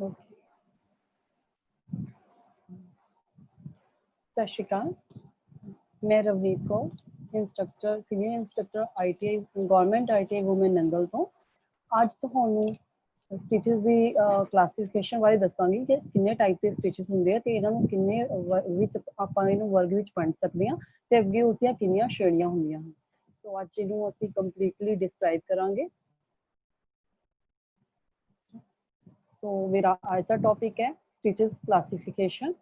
Okay, सत श्री अकाल। मैं Ravneet Kaur, instructor senior instructor ITI government ITI women Nangal तो ਅੱਜ ਤੁਹਾਨੂੰ ਸਟਿਚਸ ਦੀ ਕਲਾਸੀਫਿਕੇਸ਼ਨ ਬਾਰੇ ਦੱਸਾਂਗੀ ਕਿ ਕਿੰਨੇ ਟਾਈਪ ਦੇ ਸਟਿਚਸ ਹੁੰਦੇ ਆ ਤੇ ਇਹਨਾਂ ਨੂੰ ਕਿੰਨੇ ਵਿੱਚ ਆਪਾਂ ਇਹਨੂੰ ਵਰਗ ਵਿੱਚ ਵੰਡ ਸਕਦੇ ਆ ਤੇ ਅੱਗੇ ਉਸ ਦੀਆਂ ਕਿੰਨੀਆਂ ਸ਼੍ਰੇਣੀਆਂ ਹੁੰਦੀਆਂ ਹਨ। ਸੋ ਅੱਜ ਇਹਨੂੰ ਅਸੀਂ ਕੰਪਲੀਟਲੀ ਡਿਸਕ੍ਰਾਈਬ ਕਰਾਂਗੇ। ਸੋ ਮੇਰਾ ਅੱਜ ਦਾ ਟੌਪਿਕ ਹੈ ਸਟਿਚਸ ਕਲਾਸੀਫਿਕੇਸ਼ਨ।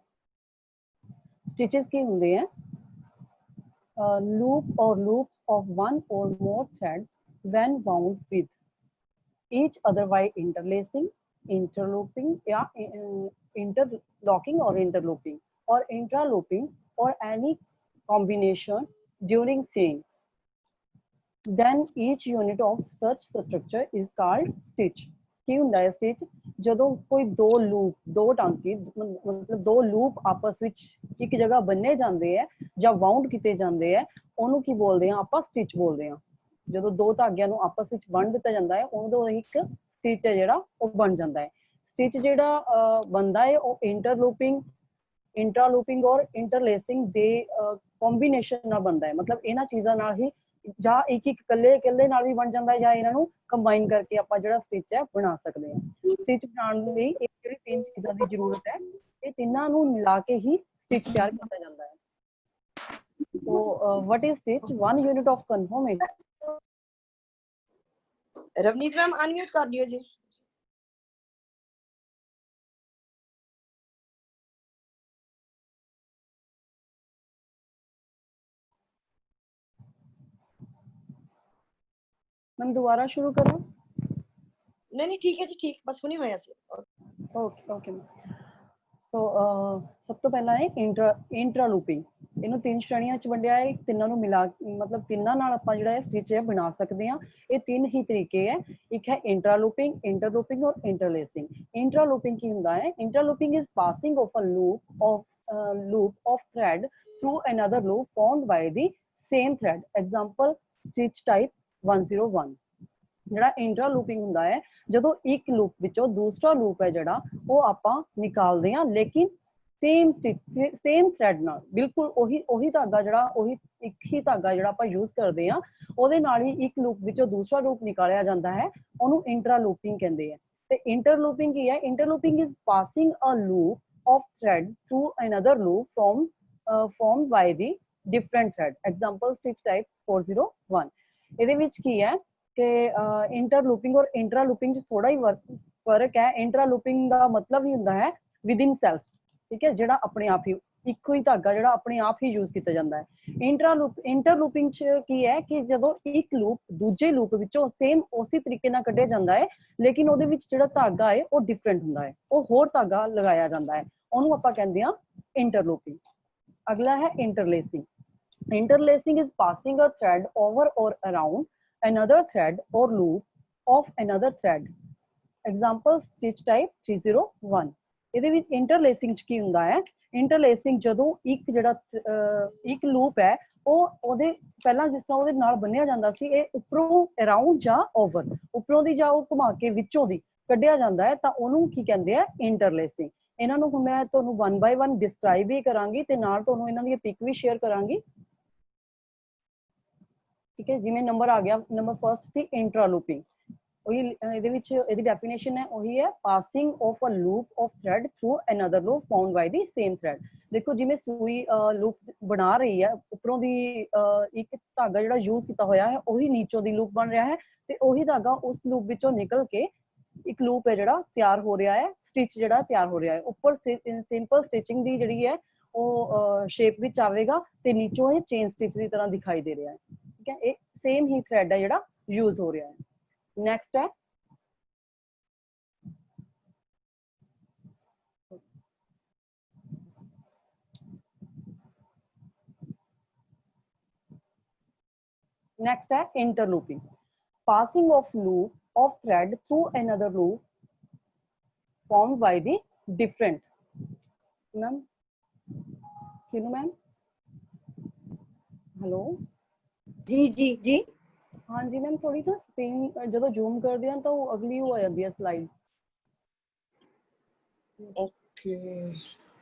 ਸਟਿਚਸ ਕੀ ਹੁੰਦੇ ਆ? loop or loops of one or more threads when wound with each other by interlacing, interlooping, interlocking or interlooping or intralooping or any combination during chain. Then each unit of such structure is called stitch. ਕੀ ਹੁੰਦਾ ਹੈ stitch? ਜਦੋਂ ਕੋਈ ਦੋ loop, ਦੋ ਟਾਂਕੇ ਮਤਲਬ ਦੋ loop ਆਪਸ ਵਿੱਚ ਇੱਕ ਜਗ੍ਹਾ ਬੰਨੇ ਜਾਂਦੇ ਹੈ ਜਾਂ ਵਾਉਂਡ ਕੀਤੇ ਜਾਂਦੇ ਹੈ, ਉਹਨੂੰ ਕੀ ਬੋਲਦੇ ਆ ਆਪਾਂ? ਸਟਿਚ ਬੋਲਦੇ ਆ। ਜਦੋਂ ਦੋ ਧਾਗਿਆਂ ਨੂੰ ਆਪਸ ਵਿੱਚ ਬੰਨ ਦਿੱਤਾ ਜਾਂਦਾ ਹੈ ਉਦੋਂ ਇੱਕ ਸਟਿਚ ਹੈ ਜਿਹੜਾ ਉਹ ਬਣ ਜਾਂਦਾ ਹੈ। ਸਟਿਚ ਜਿਹੜਾ ਬਣਦਾ ਹੈ ਉਹ ਇੰਟਰਲੂਪਿੰਗ, ਇੰਟਰਾਲੂਪਿੰਗ ਔਰ ਇੰਟਰਲੇਸਿੰਗ ਦੇ ਕੰਬੀਨੇਸ਼ਨ ਨਾਲ ਬਣਦਾ ਹੈ। ਮਤਲਬ ਇਹਨਾਂ ਚੀਜ਼ਾਂ ਨਾਲ ਹੀ ਜਾਂ ਇੱਕ ਇਕੱਲੇ ਨਾਲ ਵੀ ਬਣ ਜਾਂਦਾ ਹੈ ਜਾਂ ਇਹਨਾਂ ਨੂੰ ਕੰਬਾਈਨ ਕਰਕੇ ਆਪਾਂ ਜਿਹੜਾ ਸਟਿਚ ਹੈ ਬਣਾ ਸਕਦੇ ਹਾਂ। ਸਟਿਚ ਬਣਾਉਣ ਲਈ ਇਹ ਜਿਹੜੀ ਤਿੰਨ ਚੀਜ਼ਾਂ ਦੀ ਜ਼ਰੂਰਤ ਹੈ, ਇਹ ਤਿੰਨਾਂ ਨੂੰ ਮਿਲਾ ਕੇ ਹੀ ਸਟਿਚ ਤਿਆਰ ਕੀਤਾ ਜਾਂਦਾ ਹੈ। ਸੋ what is stitch? One unit of conformation। Ravneet ma'am unmute कर दियो जी। मैं दोबारा शुरू करूं? नहीं ठीक है जी, ठीक बस हुनी होया सी। Okay okay. सो सब तो पहला है इंट्रालूपिंग। ਇਹਨੂੰ ਤਿੰਨ ਸ਼੍ਰੇਣੀਆਂ ਚ ਵੰਡਿਆ ਹੈ। ਤਿੰਨਾਂ ਨੂੰ ਮਿਲਾ ਮਤਲਬ ਤਿੰਨਾਂ ਨਾਲ ਆਪਾਂ ਜਿਹੜਾ ਹੈ ਸਟਿਚ ਹੈ ਬਣਾ ਸਕਦੇ ਹਾਂ। ਇਹ ਤਿੰਨ ਹੀ ਤਰੀਕੇ ਹੈ। ਇੱਕ ਹੈ ਇੰਟਰਾਲੂਪਿੰਗ, ਇੰਟਰਲੂਪਿੰਗ ਔਰ ਇੰਟਰਲੇਸਿੰਗ। ਇੰਟਰਾਲੂਪਿੰਗ ਕੀ ਹੁੰਦਾ ਹੈ? Interlooping is passing of a loop of thread through another loop formed by the same thread। Example stitch type 101। ਜਿਹੜਾ ਇੰਟਰਲੂਪਿੰਗ ਹੁੰਦਾ ਹੈ ਜਦੋਂ ਇੱਕ ਲੂਪ ਵਿੱਚੋਂ ਦੂਸਰਾ ਲੂਪ ਹੈ ਜਿਹੜਾ ਉਹ ਆਪਾਂ ਨਿਕਾਲਦੇ ਹਾਂ, ਲੇਕਿਨ ਸੇਮ ਸਟਿਚ ਸੇਮ ਥ੍ਰੈਡ ਨਾਲ, ਬਿਲਕੁਲ ਉਹੀ ਧਾਗਾ ਜਿਹੜਾ ਉਹੀ ਇੱਕ ਹੀ ਧਾਗਾ ਜਿਹੜਾ ਆਪਾਂ ਯੂਜ਼ ਕਰਦੇ ਹਾਂ ਉਹਦੇ ਨਾਲ ਹੀ ਇੱਕ ਲੂਪ ਵਿੱਚੋਂ ਦੂਸਰਾ ਲੂਪ ਨਿਕਾਲਿਆ ਜਾਂਦਾ ਹੈ, ਉਹਨੂੰ ਇੰਟਰਾਲੂਪਿੰਗ ਕਹਿੰਦੇ ਆ। ਤੇ ਇੰਟਰਲੂਪਿੰਗ ਕੀ ਹੈ? Interlooping is passing a loop of thread through another loop formed by the different thread। Example stitch type 401। ਇਹਦੇ ਵਿੱਚ ਕੀ ਹੈ ਕਿ ਇੰਟਰਲੂਪਿੰਗ ਔਰ ਇੰਟਰਾਲੂਪਿੰਗ ਚ ਥੋੜਾ ਹੀ ਫਰਕ ਹੈ। ਇੰਟਰਾਲੂਪਿੰਗ ਦਾ ਮਤਲਬ ਹੀ ਹੁੰਦਾ ਹੈ ਵਿਦਿਨ ਸੈਲਫ, ਠੀਕ ਹੈ, ਜਿਹੜਾ ਆਪਣੇ ਆਪ ਹੀ ਇੱਕੋ ਹੀ ਧਾਗਾ ਜਿਹੜਾ ਆਪਣੇ ਆਪ ਹੀ ਯੂਜ਼ ਕੀਤਾ ਜਾਂਦਾ ਹੈ। ਇੰਟਰਲੂਪਿੰਗ ਚ ਕੀ ਹੈ ਕਿ ਜਦੋਂ ਇੱਕ ਲੂਪ ਦੂਜੇ ਲੂਪ ਵਿੱਚੋਂ ਸੇਮ ਉਸੇ ਤਰੀਕੇ ਨਾਲ ਕੱਢਿਆ ਜਾਂਦਾ ਹੈ, ਲੇਕਿਨ ਉਹਦੇ ਵਿੱਚ ਜਿਹੜਾ ਧਾਗਾ ਹੈ ਉਹ ਡਿਫਰੈਂਟ ਹੁੰਦਾ ਹੈ, ਉਹ ਹੋਰ ਧਾਗਾ ਲਗਾਇਆ ਜਾਂਦਾ ਹੈ, ਉਹਨੂੰ ਆਪਾਂ ਕਹਿੰਦੇ ਹਾਂ ਇੰਟਰਲੂਪਿੰਗ। ਅਗਲਾ ਹੈ ਇੰਟਰਲੇਸਿੰਗ। Interlacing is passing a thread over or around another thread or loop of another thread। Example stitch type 301। ਇਹਦੇ ਵਿੱਚ ਇੰਟਰਲੇਸਿੰਗ ਚ ਕੀ ਹੁੰਦਾ ਹੈ? ਇੰਟਰਲੇਸਿੰਗ ਜਦੋਂ ਇੱਕ ਜਿਹੜਾ ਇੱਕ ਲੂਪ ਹੈ ਉਹ ਉਹਦੇ ਪਹਿਲਾਂ ਜਿਸ ਤਰ੍ਹਾਂ ਉਹਦੇ ਨਾਲ ਬੰਨਿਆ ਜਾਂਦਾ ਸੀ, ਇਹ ਉੱਪਰੋਂ ਅਰਾਊਂਡ ਜਾਂ ਓਵਰ, ਉੱਪਰੋਂ ਦੀ ਜਾਂ ਉਹ ਘੁਮਾ ਕੇ ਵਿੱਚੋਂ ਦੀ ਕੱਢਿਆ ਜਾਂਦਾ ਹੈ ਤਾਂ ਉਹਨੂੰ ਕੀ ਕਹਿੰਦੇ ਆ? ਇੰਟਰਲੇਸਿੰਗ। ਇਹਨਾਂ ਨੂੰ ਹੁਣ ਮੈਂ ਤੁਹਾਨੂੰ 1 by 1 ਡਿਸਕ੍ਰਾਈਬ ਵੀ ਕਰਾਂਗੀ ਤੇ ਨਾਲ ਤੁਹਾਨੂੰ ਇਹਨਾਂ ਦੀ ਪਿਕ ਵੀ ਸ਼ੇਅਰ ਕਰਾਂਗੀ, ਠੀਕ ਹੈ। ਜਿਵੇਂ ਨੰਬਰ ਆ ਗਿਆ, ਨੰਬਰ ਫਸਟ ਸੀ ਇੰਟਰਾਲੂਪਿੰਗ। ਉਹੀ ਇਹਦੇ ਵਿੱਚ ਇਹਦੀ ਡੈਫੀਨੇਸ਼ਨ ਹੈ, ਉਹੀ ਹੈ passing of a loop of thread through another loop found by the same thread. ਦੇਖੋ ਜਿਵੇਂ ਸੂਈ ਲੂਪ ਬਣਾ ਰਹੀ ਹੈ, ਉੱਪਰੋਂ ਦੀ ਇੱਕ ਧਾਗਾ ਜਿਹੜਾ ਯੂਜ਼ ਕੀਤਾ ਹੋਇਆ ਹੈ ਉਹੀ ਨੀਚੋਂ ਦੀ ਲੂਪ ਬਣ ਰਿਹਾ ਹੈ ਤੇ ਉਹੀ ਧਾਗਾ ਉਸ ਲੂਪ ਵਿੱਚੋਂ ਨਿਕਲ ਕੇ ਇੱਕ ਲੂਪ ਹੈ ਜਿਹੜਾ ਤਿਆਰ ਹੋ ਰਿਹਾ ਹੈ, ਸਟਿਚ ਜਿਹੜਾ ਤਿਆਰ ਹੋ ਰਿਹਾ ਹੈ। ਉੱਪਰ ਸਿੰਪਲ ਸਟਿਚਿੰਗ ਦੀ ਜਿਹੜੀ ਹੈ ਉਹ ਸ਼ੇਪ ਵਿੱਚ ਆਵੇਗਾ ਤੇ ਨੀਚੋਂ ਇਹ ਚੇਨ ਸਟਿਚ ਦੀ ਤਰ੍ਹਾਂ ਦਿਖਾਈ ਦੇ ਰਿਹਾ ਹੈ, ਠੀਕ ਹੈ। ਇਹ ਸੇਮ ਹੀ ਥ੍ਰੈਡ ਹੈ ਜਿਹੜਾ ਯੂਜ਼ ਹੋ ਰਿਹਾ ਹੈ। नेक्स्ट है interlooping. Passing of loop of thread through another loop formed by the different। Ma'am किनु मैम हेलो जी जी जी हाँ जी मैम, थोड़ी ना स्क्रीन जो जूम कर दिया तो अगली हो जाती है स्लाइड। ओके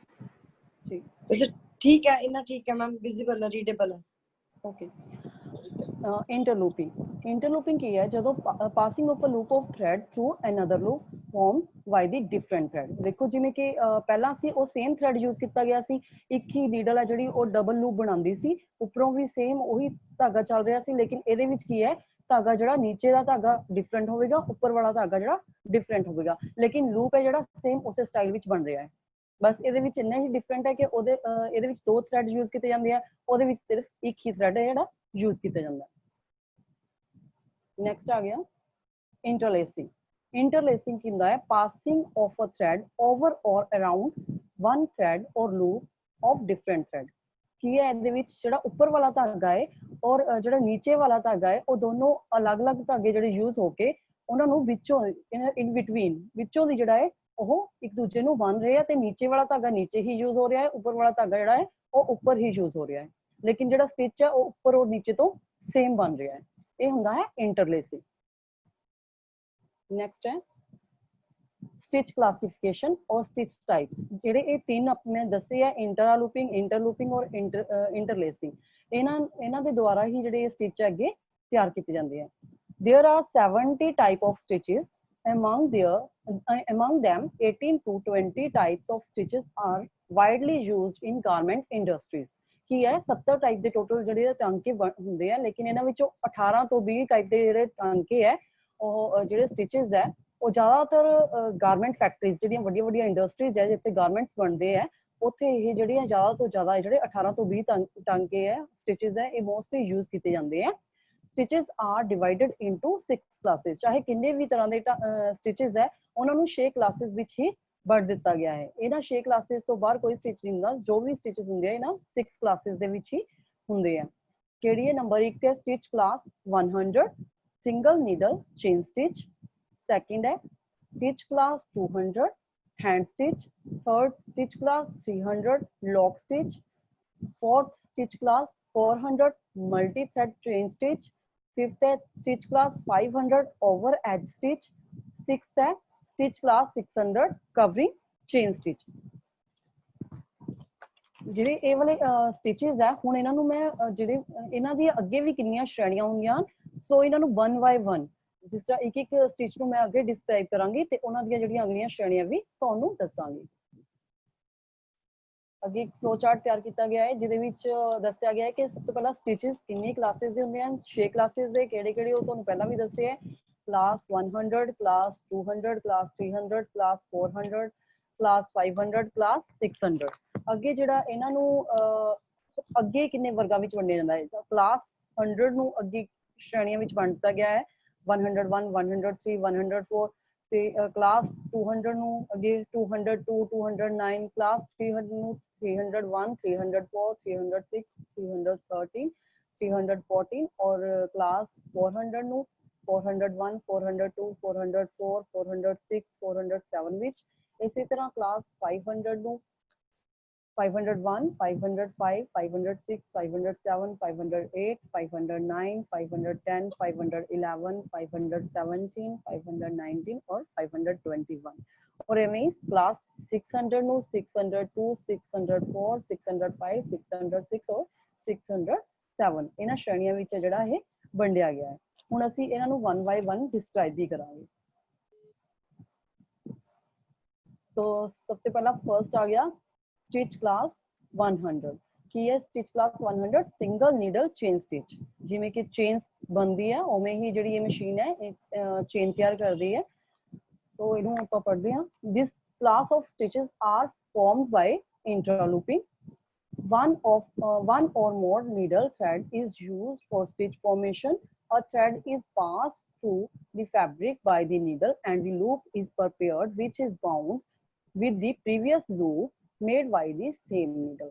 जी वैसे ठीक है, इतना ठीक है मैम, विजिबल है, रीडेबल है। ओके। इंटरलूपिंग की है ਜਦੋਂ passing of a loop of thread through another loop form by the different thread. ਦੇਖੋ ਜਿਵੇਂ ਕਿ ਪਹਿਲਾਂ ਸੀ ਉਹ ਸੇਮ ਥ੍ਰੈਡ ਯੂਜ਼ ਕੀਤਾ ਗਿਆ ਸੀ, ਇੱਕ ਹੀ ਨੀਡਲ ਹੈ ਜਿਹੜੀ ਉਹ ਡਬਲ ਲੂਪ ਬਣਾਉਂਦੀ ਸੀ, ਉੱਪਰੋਂ ਵੀ ਸੇਮ ਉਹੀ ਧਾਗਾ ਚੱਲ ਰਿਹਾ ਸੀ, ਲੇਕਿਨ ਇਹਦੇ ਵਿੱਚ ਕੀ ਹੈ ਧਾਗਾ ਜਿਹੜਾ ਨੀਚੇ ਦਾ ਧਾਗਾ ਡਿਫਰੈਂਟ ਹੋਵੇਗਾ, ਉੱਪਰ ਵਾਲਾ ਧਾਗਾ ਜਿਹੜਾ ਡਿਫਰੈਂਟ ਹੋਵੇਗਾ, ਲੇਕਿਨ ਲੂਪ ਹੈ ਜਿਹੜਾ ਸੇਮ ਉਸੇ ਸਟਾਈਲ ਵਿੱਚ ਬਣ ਰਿਹਾ ਹੈ। ਬਸ ਇਹਦੇ ਵਿੱਚ ਇੰਨਾ ਹੀ ਡਿਫਰੈਂਟ ਹੈ ਕਿ ਉਹਦੇ ਇਹਦੇ ਵਿੱਚ ਦੋ ਥ੍ਰੈਡ ਯੂਜ਼ ਕੀਤੇ ਜਾਂਦੇ ਆ, ਉਹਦੇ ਵਿੱਚ ਸਿਰਫ ਇੱਕ ਹੀ ਥ੍ਰੈਡ ਹੈ ਜਿਹੜਾ ਯੂਜ਼ ਕੀਤਾ ਜਾਂਦਾ ਹੈ। ਨੈਕਸਟ ਆ ਗਿਆ ਇੰਟਰਲੇਸਿੰਗ। ਇੰਟਰਲੇਸਿੰਗ ਕੀ ਹੁੰਦਾ ਹੈ? Passing of a thread over or around one thread or loop of different thread. ਕੀ ਹੈ ਇਹਦੇ ਵਿੱਚ ਜਿਹੜਾ ਉੱਪਰ ਵਾਲਾ ਧਾਗਾ ਹੈ ਔਰ ਜਿਹੜਾ ਨੀਚੇ ਵਾਲਾ ਧਾਗਾ ਹੈ, ਉਹ ਦੋਨੋਂ ਅਲੱਗ-ਅਲੱਗ ਧਾਗੇ ਜਿਹੜੇ ਯੂਜ਼ ਹੋ ਕੇ ਉਹਨਾਂ ਨੂੰ ਵਿੱਚੋਂ ਇਨ ਬਿਟਵੀਨ ਵਿੱਚੋਂ ਦੀ ਜਿਹੜਾ ਹੈ ਉਹ ਇੱਕ ਦੂਜੇ ਨੂੰ ਬੰਨ ਰਹੇ ਆ, ਤੇ ਨੀਚੇ ਵਾਲਾ ਧਾਗਾ ਨੀਚੇ ਹੀ ਯੂਜ਼ ਹੋ ਰਿਹਾ ਹੈ, ਉੱਪਰ ਵਾਲਾ ਧਾਗਾ ਜਿਹੜਾ ਹੈ ਉਹ ਉੱਪਰ ਹੀ ਯੂਜ਼ ਹੋ ਰਿਹਾ ਹੈ, ਲੇਕਿਨ ਜਿਹੜਾ ਸਟਿਚ ਹੈ ਉਹ ਉੱਪਰ ਔਰ ਨੀਚੇ ਤੋਂ ਸੇਮ ਬਣ ਰਿਹਾ ਹੈ। ਇਹ ਹੁੰਦਾ ਹੈ ਇੰਟਰਲੇਸਿੰਗ। ਨੈਕਸਟ ਹੈ ਸਟਿਚ ਕਲਾਸੀਫਿਕੇਸ਼ਨ ਔਰ ਸਟਿਚ ਟਾਈਪਸ। ਜਿਹੜੇ ਇਹ ਤਿੰਨ ਆਪਣੇ ਦੱਸੇ ਆ, ਇੰਟਰਲੂਪਿੰਗ ਔਰ ਇੰਟਰਲੇਸਿੰਗ, ਇਹਨਾਂ ਦੇ ਦੁਆਰਾ ਹੀ ਜਿਹੜੇ ਸਟਿਚ ਅੱਗੇ ਤਿਆਰ ਕੀਤੇ ਜਾਂਦੇ ਆ। There are 70 type of stitches. Among them 18 to 20 types of stitches are widely used in garment industries. ਕੀ ਹੈ 70 ਟਾਈਪ ਦੇ ਟੋਟਲ ਜਿਹੜੇ ਟਾਂਕੇ ਹੁੰਦੇ ਆ, ਲੇਕਿਨ ਇਹਨਾਂ ਵਿੱਚੋਂ 18 ਤੋਂ 20 ਟਾਈਪ ਦੇ ਜਿਹੜੇ ਟਾਂਕੇ ਹੈ ਉਹ ਜਿਹੜੇ ਸਟਿਚਸ ਹੈ ਉਹ ਜ਼ਿਆਦਾਤਰ ਗਾਰਮੈਂਟ ਫੈਕਟਰੀਜ਼ ਜਿਹੜੀਆਂ ਵੱਡੀਆਂ ਵੱਡੀਆਂ ਇੰਡਸਟਰੀਜ਼ ਹੈ ਜਿੱਥੇ ਗਾਰਮੈਂਟਸ ਬਣਦੇ ਆ, ਉੱਥੇ ਇਹ ਜਿਹੜੀਆਂ ਜ਼ਿਆਦਾ ਤੋਂ ਜ਼ਿਆਦਾ ਜਿਹੜੇ 18 ਤੋਂ 20 ਟਾਂਕੇ ਹੈ ਸਟਿਚਸ ਹੈ ਇਹ ਮੋਸਟਲੀ ਯੂਜ਼ ਕੀਤੇ ਜਾਂਦੇ ਆ। Stitches are divided into 6 classes. ਚਾਹੇ ਕਿੰਨੇ ਵੀ ਤਰ੍ਹਾਂ ਦੇ ਸਟਿਚਸ ਹੈ ਉਹਨਾਂ ਨੂੰ 6 ਕਲਾਸਿਸ ਵਿੱਚ ਹੀ ਵੰਡ ਦਿੱਤਾ ਗਿਆ ਹੈ। ਇਹਨਾਂ 6 ਕਲਾਸਿਸ ਤੋਂ ਬਾਹਰ ਕੋਈ ਸਟਿਚ ਨਹੀਂ ਹੁੰਦਾ, ਜੋ ਵੀ ਸਟਿਚਸ ਹੁੰਦੇ ਆ ਇਹਨਾਂ 6 ਕਲਾਸਿਸ ਦੇ ਵਿੱਚ ਹੀ ਹੁੰਦੇ ਆ। ਕਿਹੜੀ ਹੈ? ਨੰਬਰ 1 ਤੇ stitch class 100 single needle chain stitch. Second ਹੈ stitch class 200 hand stitch. Third stitch class 300 lock stitch. Fourth stitch class 400 multi thread chain stitch. Fifth है stitch class 500 over edge stitch. Sixth है stitch class 600 covering chain stitch. ਜਿਹੜੇ ਇਹ ਵਾਲੇ stitches ਹੈ ਹੁਣ ਇਹਨਾਂ ਨੂੰ ਮੈਂ ਜਿਹੜੇ ਇਹਨਾਂ ਦੀ ਅੱਗੇ ਵੀ ਕਿੰਨੀਆਂ ਸ਼੍ਰੇਣੀਆਂ ਹੁੰਦੀਆਂ, ਸੋ ਇਹਨਾਂ ਨੂੰ 1 ਬਾਈ 1 ਜਿਸ ਤਰ੍ਹਾਂ ਇੱਕ ਇੱਕ ਸਟਿਚ ਨੂੰ ਮੈਂ ਅੱਗੇ ਡਿਸਕ੍ਰਾਈਬ ਕਰਾਂਗੀ ਤੇ ਉਹਨਾਂ ਦੀਆਂ ਜਿਹੜੀਆਂ ਅਗਲੀਆਂ ਸ਼੍ਰੇਣੀਆਂ ਵੀ ਤੁਹਾਨੂੰ ਦੱਸਾਂਗੀ। ਅੱਗੇ ਇੱਕ ਫਲੋ ਚਾਰਟ ਤਿਆਰ ਕੀਤਾ ਗਿਆ ਹੈ ਜਿਹਦੇ ਵਿੱਚ ਦੱਸਿਆ ਗਿਆ ਹੈ ਕਿ ਸਭ ਤੋਂ ਪਹਿਲਾਂ ਸਟਿਚਸ ਕਿੰਨੀ ਕਲਾਸਿਸ ਦੇ ਹੁੰਦੇ ਹਨ, 6 ਕਲਾਸਿਸ ਦੇ ਕਿਹੜੇ ਕਿਹੜੇ ਉਹ ਤੁਹਾਨੂੰ ਪਹਿਲਾਂ ਵੀ ਦੱਸੇ ਹੈ। Class 100, class 200, class 300, class 400, class 500, class 600। ਅੱਗੇ ਜਿਹੜਾ ਇਹਨਾਂ ਨੂੰ ਅੱਗੇ ਕਿੰਨੇ ਵਰਗਾਂ ਵਿੱਚ ਵੰਡਿਆ ਜਾਂਦਾ ਹੈ, ਕਲਾਸ 100 ਨੂੰ ਅੱਗੇ ਸ਼੍ਰੇਣੀਆਂ ਵਿੱਚ ਵੰਡ ਦਿੱਤਾ ਗਿਆ ਹੈ 101, 103, 104 ਤੇ ਕਲਾਸ 200 ਨੂੰ ਅੱਗੇ 202, 209, ਕਲਾਸ 300 ਨੂੰ 301, 304, 306, 313, 314 ਔਰ ਕਲਾਸ 400 ਨੂੰ 401, 402, 404, 406, 407 ਵਿੱਚ। ਇਸੇ ਤਰ੍ਹਾਂ ਕਲਾਸ 500 ਨੂੰ 501, 505, 506, 507, 508, 509, 510, 511, 517, 519 और 521। और एवं क्लास 600 ਨੂੰ 602, 604, 605, 606 और 607 ਇਹਨਾਂ ਸ਼੍ਰੇਣੀਆਂ ਵਿੱਚ ਜਿਹੜਾ ਇਹ ਵੰਡਿਆ ਗਿਆ ਹੈ। ਹੁਣ ਅਸੀਂ ਇਹਨਾਂ ਨੂੰ 1 ਬਾਈ 1 ਡਿਸਕ੍ਰਾਈਬ ਵੀ ਕਰਾਂਗੇ। तो सबसे पहला फर्स्ट आ गया स्टिच क्लास 100 की है। Stitch class 100 single needle chain stitch, जिमें कि चेन बनती है उवें ही जी ये मशीन है चेन तैयार करती है। तो इनू आप पढ़ते हैं। This class of stitches are formed by interlooping. one or more needle thread is used for stitch formation. A thread is passed through the fabric by the needle and the loop is prepared, which is bound with the previous loop made by the same needle.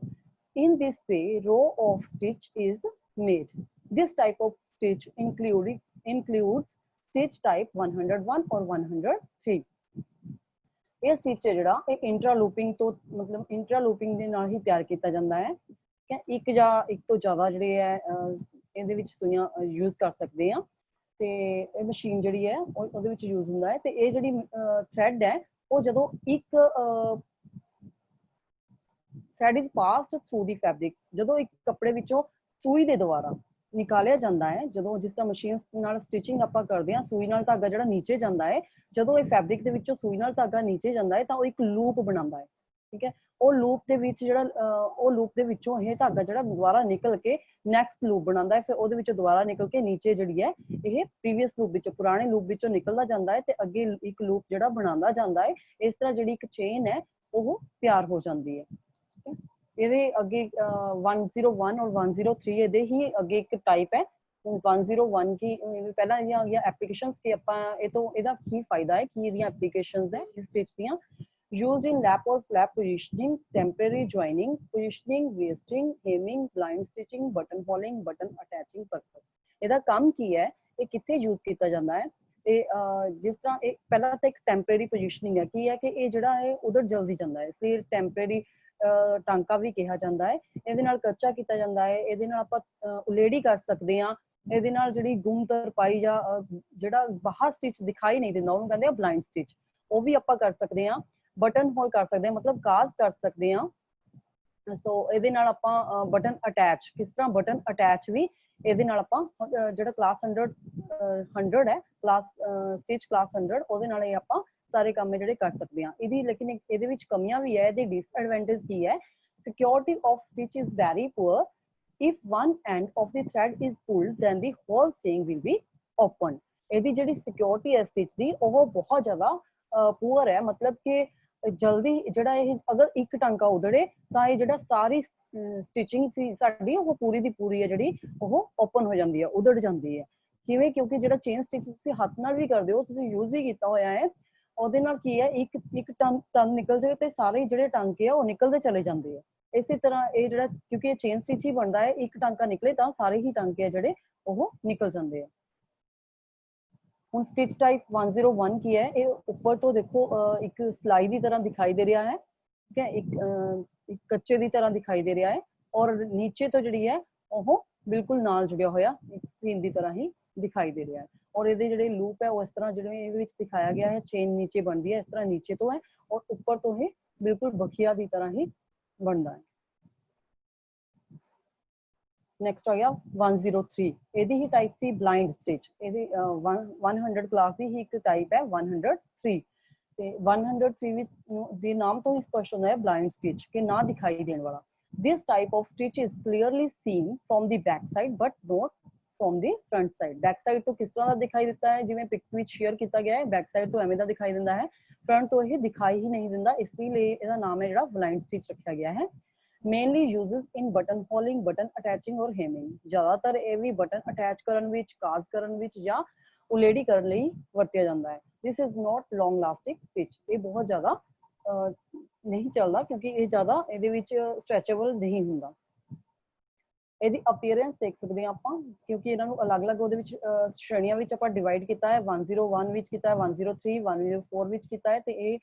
In this way, row of stitch is made. This type of stitch includes stitch type 101 or 103. ਇਹ stitch ਹੈ ਜਿਹੜਾ ਇਹ ਇੰਟਰਾਲੂਪਿੰਗ ਤੋਂ ਮਤਲਬ ਇੰਟਰਾਲੂਪਿੰਗ ਦੇ ਨਾਲ ਹੀ ਤਿਆਰ ਕੀਤਾ ਜਾਂਦਾ ਹੈ ਕਿ ਇੱਕ ਜਾਂ ਇੱਕ ਤੋਂ ਜ਼ਿਆਦਾ ਜਿਹੜੇ ਹੈ ਇਹਦੇ ਵਿੱਚ ਸੂਈਆਂ ਯੂਜ਼ ਕਰ ਸਕਦੇ ਆ ਤੇ ਇਹ ਮਸ਼ੀਨ ਜਿਹੜੀ ਹੈ ਉਹਦੇ ਵਿੱਚ ਯੂਜ਼ ਹੁੰਦਾ ਹੈ। ਤੇ ਇਹ ਜਿਹੜੀ ਥ੍ਰੈਡ ਹੈ ਉਹ ਜਦੋਂ ਇੱਕ thread is passed through the fabric, ਜਦੋਂ ਇੱਕ ਕੱਪੜੇ ਵਿੱਚੋਂ ਸੂਈ ਦੇ ਦੁਆਰਾ ਨਿਕਾਲਿਆ ਜਾਂਦਾ ਹੈ, ਜਦੋਂ ਜਿਸ ਤਰ੍ਹਾਂ ਮਸ਼ੀਨ ਨਾਲ ਸਟਿਚਿੰਗ ਆਪਾਂ ਕਰਦੇ ਹਾਂ, ਸੂਈ ਨਾਲ ਧਾਗਾ ਜਿਹੜਾ ਨੀਚੇ ਜਾਂਦਾ ਹੈ, ਜਦੋਂ ਇਹ ਫੈਬਰਿਕ ਦੇ ਵਿੱਚੋਂ ਸੂਈ ਨਾਲ ਧਾਗਾ ਨੀਚੇ ਜਾਂਦਾ ਹੈ ਤਾਂ ਉਹ ਇੱਕ ਲੂਪ ਬਣਾਉਂਦਾ ਹੈ। ਠੀਕ ਹੈ, ਉਹ ਲੂਪ ਦੇ ਵਿੱਚ ਜਿਹੜਾ ਉਹ ਲੂਪ ਦੇ ਵਿੱਚੋਂ ਇਹ ਧਾਗਾ ਜਿਹੜਾ ਦੁਬਾਰਾ ਨਿਕਲ ਕੇ ਨੈਕਸਟ ਲੂਪ ਬਣਾਉਂਦਾ ਹੈ, ਫਿਰ ਉਹਦੇ ਵਿੱਚੋਂ ਦੁਬਾਰਾ ਨਿਕਲ ਕੇ ਨੀਚੇ ਜਿਹੜੀ ਹੈ ਇਹ ਪ੍ਰੀਵੀਅਸ ਲੂਪ ਵਿੱਚੋਂ, ਪੁਰਾਣੇ ਲੂਪ ਵਿੱਚੋਂ ਨਿਕਲਦਾ ਜਾਂਦਾ ਹੈ ਤੇ ਅੱਗੇ ਇੱਕ ਲੂਪ ਜਿਹੜਾ ਬਣਾਉਂਦਾ ਜਾਂਦਾ ਹੈ। ਇਸ ਤਰ੍ਹਾਂ ਜਿਹੜੀ ਇੱਕ ਚੇਨ ਹੈ ਉਹ ਤਿਆਰ ਹੋ ਜਾਂਦੀ ਹੈ। ਇਹਦੇ ਅੱਗੇ 101 और 103 ਇਹਦੇ ਹੀ ਅੱਗੇ ਇੱਕ ਟਾਈਪ ਹੈ। 101 ਕੀ ਪਹਿਲਾਂ ਇਹਦੀਆਂ ਆ ਗਿਆ ਐਪਲੀਕੇਸ਼ਨਸ ਕਿ ਆਪਾਂ ਇਹ ਤੋਂ ਇਹਦਾ ਕੀ ਫਾਇਦਾ ਹੈ, ਕੀ ਇਹਦੀਆਂ ਐਪਲੀਕੇਸ਼ਨਸ ਹੈ ਇਸ ਸਟਿਚ ਦੀਆਂ। used in lap or flap positioning, temporary joining, positioning, wasting, hemming, blind stitching, button holing, button attaching purpose। ਇਹਦਾ ਕੰਮ ਕੀ ਹੈ, ਇਹ ਕਿੱਥੇ ਯੂਜ਼ ਕੀਤਾ ਜਾਂਦਾ ਹੈ? ਤੇ ਜਿਸ ਤਰ੍ਹਾਂ ਇਹ ਪਹਿਲਾਂ ਤਾਂ ਇੱਕ ਟੈਂਪਰੇਰੀ ਪੋਜੀਸ਼ਨਿੰਗ ਹੈ, ਕੀ ਹੈ ਕਿ ਇਹ ਜਿਹੜਾ ਹੈ ਉਧਰ ਜਲਦੀ ਜਾਂਦਾ ਹੈ, ਇਸ ਲਈ ਟੈਂਪਰੇਰੀ ਟਾਂਕਾ ਵੀ ਕਿਹਾ ਜਾਂਦਾ ਹੈ। ਇਹਦੇ ਨਾਲ ਕੱਚਾ ਕੀਤਾ ਜਾਂਦਾ ਹੈ, ਇਹਦੇ ਨਾਲ ਆਪਾਂ ਉਲੇੜੀ ਕਰ ਸਕਦੇ ਹਾਂ, ਇਹਦੇ ਨਾਲ ਜਿਹੜੀ ਗੁੰਮ ਤਰਪਾਈ ਜਾਂ ਜਿਹੜਾ ਬਾਹਰ ਸਟਿਚ ਦਿਖਾਈ ਨਹੀਂ ਦਿੰਦਾ ਉਹਨੂੰ ਕਹਿੰਦੇ ਆ ਬਲਾਈਂਡ ਸਟਿਚ, ਉਹ ਵੀ ਆਪਾਂ ਕਰ ਸਕਦੇ ਹਾਂ। ਬਟਨ ਹੋਲ ਕਰ ਸਕਦੇ ਹਾਂ, ਮਤਲਬ ਕਾਜ਼ ਕਰ ਸਕਦੇ ਹਾਂ। ਸੋ ਇਹਦੇ ਨਾਲ ਆਪਾਂ ਬਟਨ ਅਟੈਚ, ਕਿਸ ਤਰ੍ਹਾਂ ਬਟਨ ਅਟੈਚ ਵੀ ਇਹਦੇ ਨਾਲ ਆਪਾਂ ਜਿਹੜਾ ਕਲਾਸ 100 ਹੈ, ਕਲਾਸ ਸਟਿਚ ਕਲਾਸ 100, ਉਹਦੇ ਨਾਲ ਇਹ ਆਪਾਂ ਸਾਰੇ ਕੰਮ ਜਿਹੜੇ ਕਰ ਸਕਦੇ ਹਾਂ। ਇਹਦੀ ਲੇਕਿਨ ਇਹਦੇ ਵਿੱਚ ਕਮੀਆਂ ਵੀ ਹੈ। ਇਹਦੀ ਡਿਸਐਡਵਾਂਟੇਜ ਕੀ ਹੈ? Security of stitch is very poor. if one end of the thread is pulled then the whole seam will be open। ਇਹਦੀ ਜਿਹੜੀ ਸਿਕਿਉਰਿਟੀ ਹੈ ਸਟਿਚ ਦੀ ਉਹ ਬਹੁਤ ਜ਼ਿਆਦਾ ਪੂਅਰ ਹੈ, ਮਤਲਬ ਕਿ ਜਲਦੀ ਜਿਹੜਾ ਇਹ ਅਗਰ ਇੱਕ ਟਾਂਕਾ ਉਧੜੇ ਤਾਂ ਇਹ ਜਿਹੜਾ ਸਾਰੀ ਸਟਿਚਿੰਗ ਸੀ ਸਾਡੀ ਉਹ ਪੂਰੀ ਦੀ ਪੂਰੀ ਹੈ ਜਿਹੜੀ ਉਹ ਓਪਨ ਹੋ ਜਾਂਦੀ ਹੈ, ਉਧੜ ਜਾਂਦੀ ਹੈ। ਕਿਵੇਂ? ਕਿਉਂਕਿ ਜਿਹੜਾ ਚੇਨ ਸਟਿਚ ਤੁਸੀਂ ਹੱਥ ਨਾਲ ਵੀ ਕਰਦੇ ਹੋ, ਤੁਸੀਂ ਯੂਜ਼ ਵੀ ਕੀਤਾ ਹੋਇਆ ਹੈ, ਉਹਦੇ ਨਾਲ ਕੀ ਹੈ ਇੱਕ ਟੰਗ ਨਿਕਲ ਜਾਵੇ ਤੇ ਸਾਰੇ ਜਿਹੜੇ ਟਾਂਕੇ ਆ ਉਹ ਨਿਕਲਦੇ ਚਲੇ ਜਾਂਦੇ ਆ। ਇਸੇ ਤਰ੍ਹਾਂ ਇਹ ਜਿਹੜਾ ਕਿਉਂਕਿ ਇਹ ਚੇਨ ਸਟਿਚ ਹੀ ਬਣਦਾ ਹੈ, ਇੱਕ ਟਾਂਕਾ ਨਿਕਲੇ ਤਾਂ ਸਾਰੇ ਹੀ ਟਾਂਕੇ ਆ ਜਿਹੜੇ ਉਹ ਨਿਕਲ ਜਾਂਦੇ ਆ। ਹੁਣ ਸਟਿਚ ਟਾਈਪ 101 ਕੀ ਹੈ? ਇਹ ਉੱਪਰ ਤੋਂ ਦੇਖੋ ਇੱਕ ਸਲਾਈ ਦੀ ਤਰ੍ਹਾਂ ਦਿਖਾਈ ਦੇ ਰਿਹਾ ਹੈ, ਠੀਕ ਹੈ, ਇੱਕ ਕੱਚੇ ਦੀ ਤਰ੍ਹਾਂ ਦਿਖਾਈ ਦੇ ਰਿਹਾ ਹੈ, ਔਰ ਨੀਚੇ ਤੋਂ ਜਿਹੜੀ ਹੈ ਉਹ ਬਿਲਕੁਲ ਨਾਲ ਜੁੜਿਆ ਹੋਇਆ ਇੱਕ ਸੀਨ ਦੀ ਤਰ੍ਹਾਂ ਹੀ ਦਿਖਾਈ ਦੇ ਰਿਹਾ ਹੈ। ਔਰ ਇਹਦੇ ਜਿਹੜੇ ਲੂਪ ਹੈ ਉਹ ਇਸ ਤਰ੍ਹਾਂ ਜਿਵੇਂ ਇਹਦੇ ਵਿੱਚ ਦਿਖਾਇਆ ਗਿਆ ਹੈ, ਚੇਨ ਨੀਚੇ ਬਣਦੀ ਹੈ, ਇਸ ਤਰ੍ਹਾਂ ਨੀਚੇ ਤੋਂ ਹੈ ਔਰ ਉੱਪਰ ਤੋਂ ਇਹ ਬਿਲਕੁਲ ਬਖੀਆ ਦੀ ਤਰ੍ਹਾਂ ਹੀ ਬਣਦਾ ਹੈ। ਨੈਕਸਟ ਆ ਗਿਆ 103, ਇਹਦੀ ਹੀ ਟਾਈਪ ਸੀ ਬਲਾਈਂਡ ਸਟਿਚ। ਇਹਦੀ 100 ਕਲਾਸ ਦੀ ਹੀ ਇੱਕ ਟਾਈਪ ਹੈ 103 ਤੇ 103 ਵਿੱਚ ਦੇ ਨਾਮ ਤੋਂ ਹੀ ਸਪਸ਼ਟ ਹੁੰਦਾ ਹੈ ਬਲਾਈਂਡ ਸਟਿਚ ਕਿ ਨਾ ਦਿਖਾਈ ਦੇਣ ਵਾਲਾ। This type of stitch is clearly seen from the back side but not from the front side। back side ਤੋਂ ਕਿਸ ਤਰ੍ਹਾਂ ਦਾ ਦਿਖਾਈ ਦਿੱਤਾ ਹੈ, ਜਿਵੇਂ ਪਿਕ ਵਿੱਚ ਸ਼ੇਅਰ ਕੀਤਾ ਗਿਆ ਹੈ, back side ਤੋਂ ਐਵੇਂ ਦਾ ਦਿਖਾਈ ਦਿੰਦਾ ਹੈ, front ਤੋਂ ਇਹ ਦਿਖਾਈ ਹੀ ਨਹੀਂ ਦਿੰਦਾ, ਇਸ ਲਈ ਇਹਦਾ ਨਾਮ ਹੈ ਜਿਹੜਾ ਬਲਾਈਂਡ ਸਟਿਚ ਰੱਖਿਆ ਗਿਆ ਹੈ। Mainly uses in button holing, button attaching or hemming। ਜ਼ਿਆਦਾਤਰ ਇਹ ਵੀ ਬਟਨ ਅਟੈਚ ਕਰਨ ਵਿੱਚ, ਕਾਜ਼ ਕਰਨ ਵਿੱਚ ਜਾਂ ਉਲੇੜੀ ਕਰਨ ਲਈ ਵਰਤਿਆ ਜਾਂਦਾ ਹੈ। This is not long lasting stitch। ਇਹ ਬਹੁਤ ਜ਼ਿਆਦਾ ਨਹੀਂ ਚੱਲਦਾ ਕਿਉਂਕਿ ਇਹ ਜ਼ਿਆਦਾ ਇਹਦੇ ਵਿੱਚ ਸਟ੍ਰੈਚੇਬਲ ਨਹੀਂ ਹੁੰਦਾ। ਇਹਦੀ ਅਪੀਅਰੈਂਸ ਦੇਖ ਸਕਦੇ ਹਾਂ ਆਪਾਂ, ਕਿਉਂਕਿ ਇਹਨਾਂ ਨੂੰ ਅਲੱਗ-ਅਲੱਗ ਉਹਦੇ ਵਿੱਚ ਸ਼੍ਰੇਣੀਆਂ ਵਿੱਚ ਆਪਾਂ ਡਿਵਾਈਡ ਕੀਤਾ ਹੈ। 101 ਵਿੱਚ ਕੀਤਾ ਹੈ, 103, 104 ਵਿੱਚ ਕੀਤਾ ਹੈ ਤੇ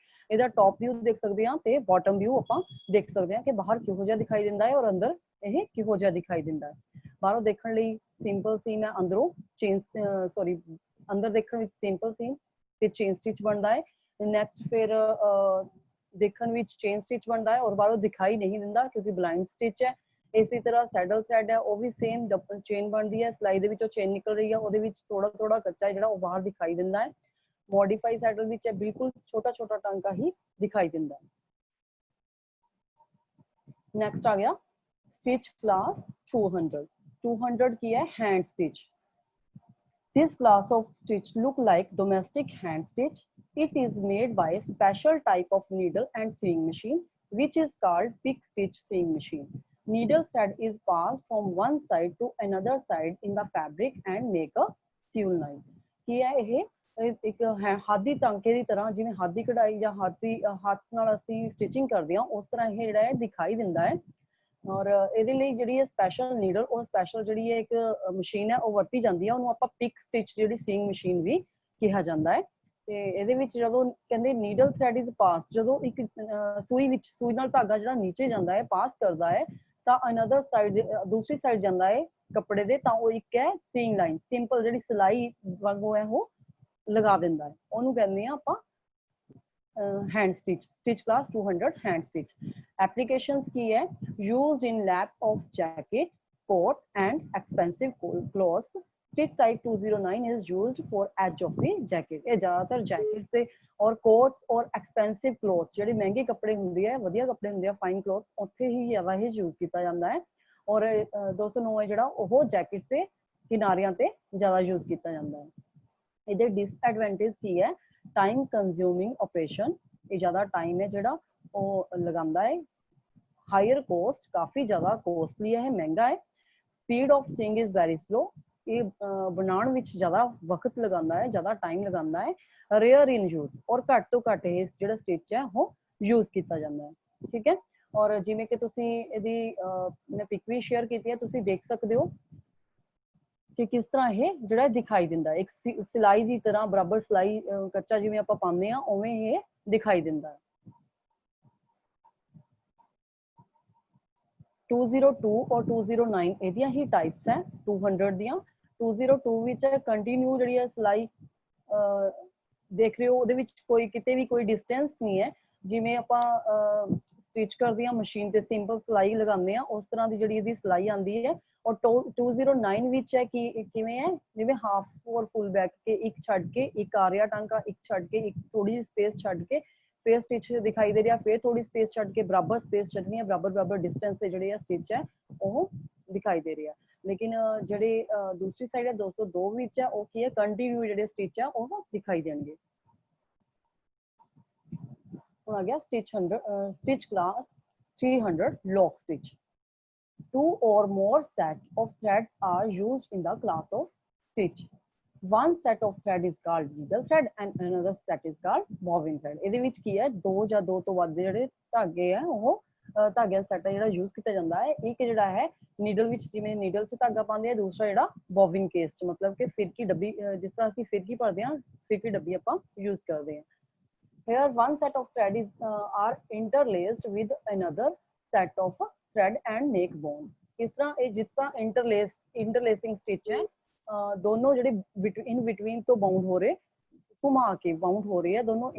ਇਹਦਾ ਟੌਪ ਵਿਊ ਦੇਖ ਸਕਦੇ ਹਾਂ ਤੇ ਬਾਟਮ ਵਿਊ ਆਪਾਂ ਦੇਖ ਸਕਦੇ ਹਾਂ ਕਿ ਬਾਹਰ ਕਿਹੋ ਜਿਹਾ ਦਿਖਾਈ ਦਿੰਦਾ ਹੈ ਔਰ ਅੰਦਰ ਇਹ ਕਿਹੋ ਜਿਹਾ ਦਿਖਾਈ ਦਿੰਦਾ ਹੈ। ਬਾਹਰੋਂ ਦੇਖਣ ਲਈ ਸਿੰਪਲ ਸੀਮ ਹੈ, ਅੰਦਰੋਂ ਅੰਦਰ ਦੇਖਣ ਵਿੱਚ ਸਿੰਪਲ ਸੀਮ ਤੇ ਚੇਨ ਸਟਿਚ ਬਣਦਾ ਹੈ। ਨੈਕਸਟ ਫਿਰ ਦੇਖਣ ਵਿੱਚ ਚੇਨ ਸਟਿਚ ਬਣਦਾ ਹੈ ਔਰ ਬਾਹਰੋਂ ਦਿਖਾਈ ਨਹੀਂ ਦਿੰਦਾ ਕਿਉਂਕਿ ਬਲਾਈਂਡ ਸਟਿਚ ਹੈ। ਇਸੇ ਤਰ੍ਹਾਂ ਸੈਡਲ ਥ੍ਰੈਡ ਹੈ, ਉਹ ਵੀ ਸੇਮ ਡਬਲ ਚੇਨ ਬਣਦੀ ਹੈ, ਸਲਾਈ ਦੇ ਵਿੱਚੋਂ ਚੇਨ ਨਿਕਲ ਰਹੀ ਹੈ, ਉਹਦੇ ਵਿੱਚ ਥੋੜਾ ਕੱਚਾ ਜਿਹੜਾ ਉਹ ਬਾਹਰ ਦਿਖਾਈ ਦਿੰਦਾ ਹੈ। ਮੋਡੀਫਾਈ ਸੈਡਲ ਵਿੱਚ ਬਿਲਕੁਲ ਛੋਟਾ ਟਾਂਕਾ ਹੀ ਦਿਖਾਈ ਦਿੰਦਾ ਹੈ। ਨੈਕਸਟ ਆ ਗਿਆ ਸਟਿਚ ਕਲਾਸ 200 ਕੀ ਹੈ? Hand stitch. This class of stitch look like domestic hand stitch। It is made by a special type of needle and sewing machine which is called pick stitch sewing machine। Needle thread is passed from one side to another side in the fabric and make a sewn line। ਕੀ ਹੈ ਇਹ? ਇੱਕ ਹਾਦੀ ਟਾਂਕੇ ਦੀ ਤਰ੍ਹਾਂ, ਜਿਵੇਂ ਹਾਦੀ ਕਢਾਈ ਜਾਂ ਹੱਥ ਨਾਲ ਅਸੀਂ ਸਟਿਚਿੰਗ ਕਰਦੇ ਹਾਂ ਉਸ ਤਰ੍ਹਾਂ ਇਹ ਜਿਹੜਾ ਹੈ ਦਿਖਾਈ ਦਿੰਦਾ ਹੈ। ਔਰ ਇਹਦੇ ਲਈ ਜਿਹੜੀ ਹੈ ਸਪੈਸ਼ਲ ਨੀਡਲ ਔਰ ਸਪੈਸ਼ਲ ਜਿਹੜੀ ਹੈ ਇੱਕ ਮਸ਼ੀਨ ਹੈ ਉਹ ਵਰਤੀ ਜਾਂਦੀ ਹੈ, ਉਹਨੂੰ ਆਪਾਂ ਪਿਕ ਸਟਿਚ ਜਿਹੜੀ ਸੀਇੰਗ ਮਸ਼ੀਨ ਵੀ ਕਿਹਾ ਜਾਂਦਾ ਹੈ। ਤੇ ਇਹਦੇ ਵਿੱਚ ਜਦੋਂ ਕਹਿੰਦੇ ਨੀਡਲ ਥ੍ਰੈਡ ਇਜ਼ ਪਾਸ, ਜਦੋਂ ਇੱਕ ਸੂਈ ਨਾਲ ਧਾਗਾ ਜਿਹੜਾ ਨੀਚੇ ਜਾਂਦਾ ਹੈ, ਪਾਸ ਕਰਦਾ ਹੈ ਤਾਂ ਅਨਦਰ ਸਾਈਡ, ਦੂਸਰੀ ਸਾਈਡ ਜਾਂਦਾ ਹੈ ਕੱਪੜੇ ਦੇ, ਤਾਂ ਉਹ ਇੱਕ ਹੈ ਸੀਇੰਗ ਲਾਈਨ, ਸਿੰਪਲ ਜਿਹੜੀ ਸਿਲਾਈ ਵਾਂਗੂ ਹੈ ਉਹ ਲਗਾ ਦਿੰਦਾ ਹੈ, ਉਹਨੂੰ ਕਹਿੰਦੇ ਆ ਆਪਾਂ hand stitch class 200 hand stitch applications की है used in lap of jacket coat and expensive cloths stitch type 209 is used for edge of the jacket ये ज्यादातर जैकेट से और कोट्स और एक्सपेंसिव क्लॉथ्स ਜਿਹੜੇ ਮਹਿੰਗੇ ਕੱਪੜੇ ਹੁੰਦੇ ਆ ਵਧੀਆ ਕੱਪੜੇ ਹੁੰਦੇ ਆ ਫਾਈਨ ਕਲੋਥਸ ਉੱਥੇ ਹੀ ਜ਼ਿਆਦਾ ਇਹ ਯੂਜ਼ ਕੀਤਾ ਜਾਂਦਾ ਹੈ ਔਰ 209 ਹੈ ਜਿਹੜਾ ਉਹ ਜੈਕਟ ਤੇ ਕਿਨਾਰਿਆਂ ਤੇ ਜ਼ਿਆਦਾ ਯੂਜ਼ ਕੀਤਾ ਜਾਂਦਾ ਹੈ ਇਹਦੇ ਡਿਸਐਡਵਾਂਟੇਜ ਕੀ ਹੈ टाइम कंज्यूमिंग ऑपरेशन ये ज्यादा टाइम है जेड़ा वो लगांदा है हायर कॉस्ट काफी ज्यादा कॉस्टली है महंगा है speed of stitching is very slow ये बनाने विच ज्यादा वक्त लगांदा है ज्यादा टाइम लगांदा है रेयर इन यूज और घट तो घट ये जेड़ा स्टिच है वो यूज किया जाता है ठीक है और जिवें कि तुसी इहदी मैं पिक भी शेयर की है तुसी देख सकते हो कि किस तरह ये ਜਿਹੜਾ ਦਿਖਾਈ ਦਿੰਦਾ ਇੱਕ ਸਿਲਾਈ ਦੀ ਤਰ੍ਹਾਂ ਬਰਾਬਰ ਸਿਲਾਈ ਕੱਚਾ ਜਿਵੇਂ ਆਪਾਂ ਪਾਉਂਦੇ ਆ ਉਵੇਂ ਇਹ ਦਿਖਾਈ ਦਿੰਦਾ ਹੈ 202 और 209 ਇਹਦੀਆਂ ਹੀ ਟਾਈਪਸ ਹੈ 200 ਦੀਆਂ 202 ਵਿੱਚ ਕੰਟੀਨਿਊ ਜਿਹੜੀ ਹੈ ਸਿਲਾਈ ਦੇਖ ਰਹੇ ਹੋ ਉਹਦੇ ਵਿੱਚ ਕੋਈ ਕਿਤੇ ਵੀ ਕੋਈ ਡਿਸਟੈਂਸ ਨਹੀਂ ਹੈ ਜਿਵੇਂ ਆਪਾਂ ਸਟਿਚ ਕਰਦੇ ਆ ਮਸ਼ੀਨ ਤੇ ਸਿੰਪਲ ਸਿਲਾਈ ਲਗਾਉਂਦੇ ਆ ਉਸ ਤਰ੍ਹਾਂ ਦੀ ਜਿਹੜੀ ਇਹਦੀ ਸਿਲਾਈ ਆਉਂਦੀ ਹੈ और 209 ਵਿੱਚ ਹੈ ਕਿ ਕਿਵੇਂ ਹੈ ਜਿਵੇਂ ਹਾਫ ਔਰ ਫੁੱਲ ਬੈਕ ਕੇ ਇੱਕ ਛੱਡ ਕੇ ਇੱਕ ਆ ਰਿਹਾ ਟਾਂਕਾ ਇੱਕ ਛੱਡ ਕੇ ਇੱਕ ਥੋੜੀ ਜਿਹੀ ਸਪੇਸ ਛੱਡ ਕੇ ਫਿਰ ਸਟਿਚ ਦਿਖਾਈ ਦੇ ਰਿਹਾ ਫਿਰ ਥੋੜੀ ਸਪੇਸ ਛੱਡ ਕੇ ਬਰਾਬਰ ਸਪੇਸ ਛੱਡਣੀ ਹੈ ਬਰਾਬਰ ਡਿਸਟੈਂਸ ਤੇ ਜਿਹੜੇ ਆ ਸਟਿਚ ਹੈ ਉਹ ਦਿਖਾਈ ਦੇ ਰਿਹਾ ਲੇਕਿਨ ਜਿਹੜੇ ਦੂਸਰੀ ਸਾਈਡ ਹੈ 202 ਵਿੱਚ ਹੈ ਉਹ ਕੀ ਹੈ ਕੰਟੀਨਿਊ ਜਿਹੜੇ ਸਟਿਚ ਹੈ ਉਹ ਦਿਖਾਈ ਦੇਣਗੇ ਹੁਣ ਆ ਗਿਆ stitch class 300 lock stitch two or more set of threads are used in the class of stitch. One set of thread is called needle thread and another set is called bobbin thread. ਇਹਦੇ ਵਿੱਚ ਕੀ ਹੈ ਦੋ ਜਾਂ ਦੋ ਤੋਂ ਵੱਧ ਜਿਹੜੇ ਧਾਗੇ ਆ ਉਹ ਧਾਗਿਆਂ ਦਾ ਸੈਟ ਜਿਹੜਾ ਯੂਜ਼ ਕੀਤਾ ਜਾਂਦਾ ਹੈ ਇੱਕ ਜਿਹੜਾ ਹੈ ਨੀਡਲ ਵਿੱਚ ਜਿਵੇਂ ਨੀਡਲ 'ਚ ਧਾਗਾ ਪਾਉਂਦੇ ਆ ਦੂਸਰਾ ਜਿਹੜਾ ਬੋਬਿਨ ਕੇਸ 'ਚ ਮਤਲਬ ਕਿ ਫਿਰਕੀ ਡੱਬੀ ਜਿਸ ਤਰ੍ਹਾਂ ਅਸੀਂ ਫਿਰਕੀ ਭਰਦੇ ਆ ਫਿਰਕੀ ਡੱਬੀ ਆਪਾਂ ਯੂਜ਼ ਕਰਦੇ ਆ Here one set of thread is are interlaced with another set of thread and make bone इस तरह ये जिस तरह इंटरलेसिंग स्टिच है दोनों ਜਿਹੜੇ in between तो बाउंड हो रहे घुमा के बाउंड हो रहे हैं दोनों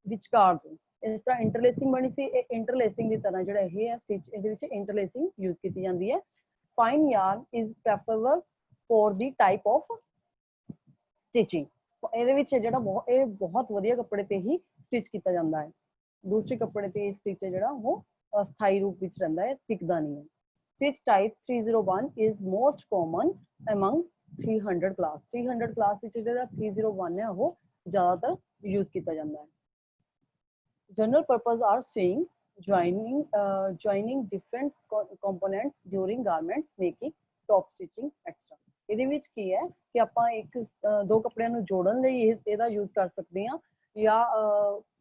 ਵਿਚਕਾਰ ਤੋਂ ਇਸ ਤਰ੍ਹਾਂ ਇੰਟਰਲੇਸਿੰਗ ਬਣੀ ਸੀ ਇਹ ਇੰਟਰਲੇਸਿੰਗ ਦੀ ਤਰ੍ਹਾਂ ਜਿਹੜਾ ਇਹ ਹੈ ਸਟਿਚ ਇਹਦੇ ਵਿੱਚ ਇੰਟਰਲੇਸਿੰਗ ਯੂਜ਼ ਕੀਤੀ ਜਾਂਦੀ ਹੈ fine yarn is preferable for the type of stitching ਇਹਦੇ ਵਿੱਚ ਜਿਹੜਾ ਇਹ ਬਹੁਤ ਵਧੀਆ ਕੱਪੜੇ ਤੇ ਹੀ ਸਟਿਚ ਕੀਤਾ ਜਾਂਦਾ ਹੈ ਦੂਸਰੇ ਕੱਪੜੇ ਤੇ ਸਟਿਚ ਜਿਹੜਾ ਉਹ ਅਸਥਾਈ ਰੂਪ ਵਿੱਚ ਰਹਿੰਦਾ ਹੈ ਟਿਕਦਾ ਨਹੀਂ ਹੈ stitch type 301 is most common among 300 class 300 class ਵਿੱਚ ਜਿਹੜਾ 301 ਹੈ ਉਹ ਜ਼ਿਆਦਾਤਰ ਯੂਜ਼ ਕੀਤਾ ਜਾਂਦਾ ਹੈ general purpose are sewing joining different components during garments making top stitching extra ਇਹਦੇ ਵਿੱਚ ਕੀ ਹੈ ਕਿ ਆਪਾਂ ਇੱਕ ਦੋ ਕੱਪੜਿਆਂ ਨੂੰ ਜੋੜਨ ਲਈ ਇਹਦਾ ਯੂਜ਼ ਕਰ ਸਕਦੇ ਹਾਂ ਜਾਂ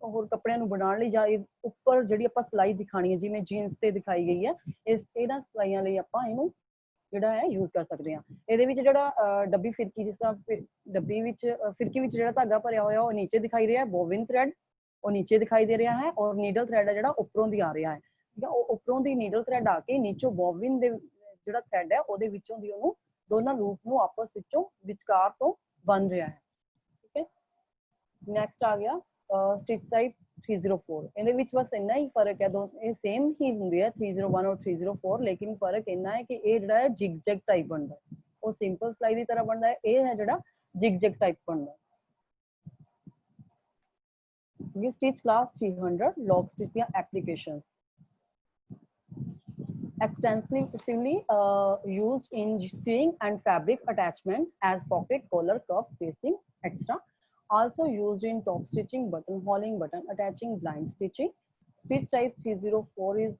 ਹੋਰ ਕੱਪੜਿਆਂ ਨੂੰ ਬਣਾਉਣ ਲਈ ਜਾਂ ਉੱਪਰ ਜਿਹੜੀ ਆਪਾਂ ਸਿਲਾਈ ਦਿਖਾਣੀ ਹੈ ਜਿਵੇਂ ਜੀਨਸ ਤੇ ਦਿਖਾਈ ਗਈ ਹੈ ਇਹਨਾਂ ਸਿਲਾਈਆਂ ਲਈ ਆਪਾਂ ਇਹਨੂੰ ਜਿਹੜਾ ਹੈ ਯੂਜ਼ ਕਰ ਸਕਦੇ ਹਾਂ ਇਹਦੇ ਵਿੱਚ ਜਿਹੜਾ ਡੱਬੀ ਫਿਰਕੀ ਜਿਸ ਤਰ੍ਹਾਂ ਡੱਬੀ ਵਿੱਚ ਫਿਰਕੀ ਵਿੱਚ ਜਿਹੜਾ ਧਾਗਾ ਭਰਿਆ ਹੋਇਆ ਉਹ ਨੀਚੇ ਦਿਖਾਈ ਰਿਹਾ ਹੈ ਬੋਬਿਨ ਥ੍ਰੈਡ ਉਹ ਨੀਚੇ ਦਿਖਾਈ ਦੇ ਰਿਹਾ ਹੈ ਔਰ ਨੀਡਲ ਥ੍ਰੈਡ ਹੈ ਜਿਹੜਾ ਉੱਪਰੋਂ ਦੀ ਆ ਰਿਹਾ ਹੈ ਠੀਕ ਹੈ ਉਹ ਉੱਪਰੋਂ ਦੀ ਨੀਡਲ ਥ੍ਰੈਡ ਆ ਕੇ ਨੀਚੋਂ ਬੋਬਿਨ ਦੇ ਜਿਹੜਾ ਥ੍ਰੈਡ ਹੈ ਉਹਦੇ ਵਿੱਚੋਂ ਦੀ ਉਹਨੂੰ ਦੋਨਾਂ ਲੂਪ ਨੂੰ ਆਪਸ ਵਿੱਚੋਂ ਵਿਚਕਾਰ ਤੋਂ ਬਣ ਰਿਹਾ ਹੈ ਠੀਕ ਹੈ ਨੈਕਸਟ ਆ ਗਿਆ ਸਟਿਚ ਟਾਈਪ 304 ਇਹਦੇ ਵਿੱਚ ਬਸ ਇੰਨਾ ਹੀ ਫਰਕ ਹੈ ਇਹ ਸੇਮ ਹੀ ਹੁੰਦੀ ਹੈ 301 ਔਰ 304 ਲੇਕਿਨ ਫਰਕ ਇੰਨਾ ਹੈ ਕਿ ਇਹ ਜਿਹੜਾ ਹੈ ਜਿਗ ਜੈਗ ਟਾਈਪ ਬਣਦਾ ਹੈ ਉਹ ਸਿੰਪਲ ਸਿਲਾਈ ਦੀ ਤਰ੍ਹਾਂ ਬਣਦਾ ਹੈ ਇਹ ਹੈ ਜਿਹੜਾ ਜਿਗ ਜੈਗ ਟਾਈਪ ਬਣਦਾ ਹੈ ये stitch class 300 log stitch या applications extensively used in sewing and fabric attachment as pocket collar cuff facing extra also used in top stitching buttonholing button attaching blind stitching stitch type 304 is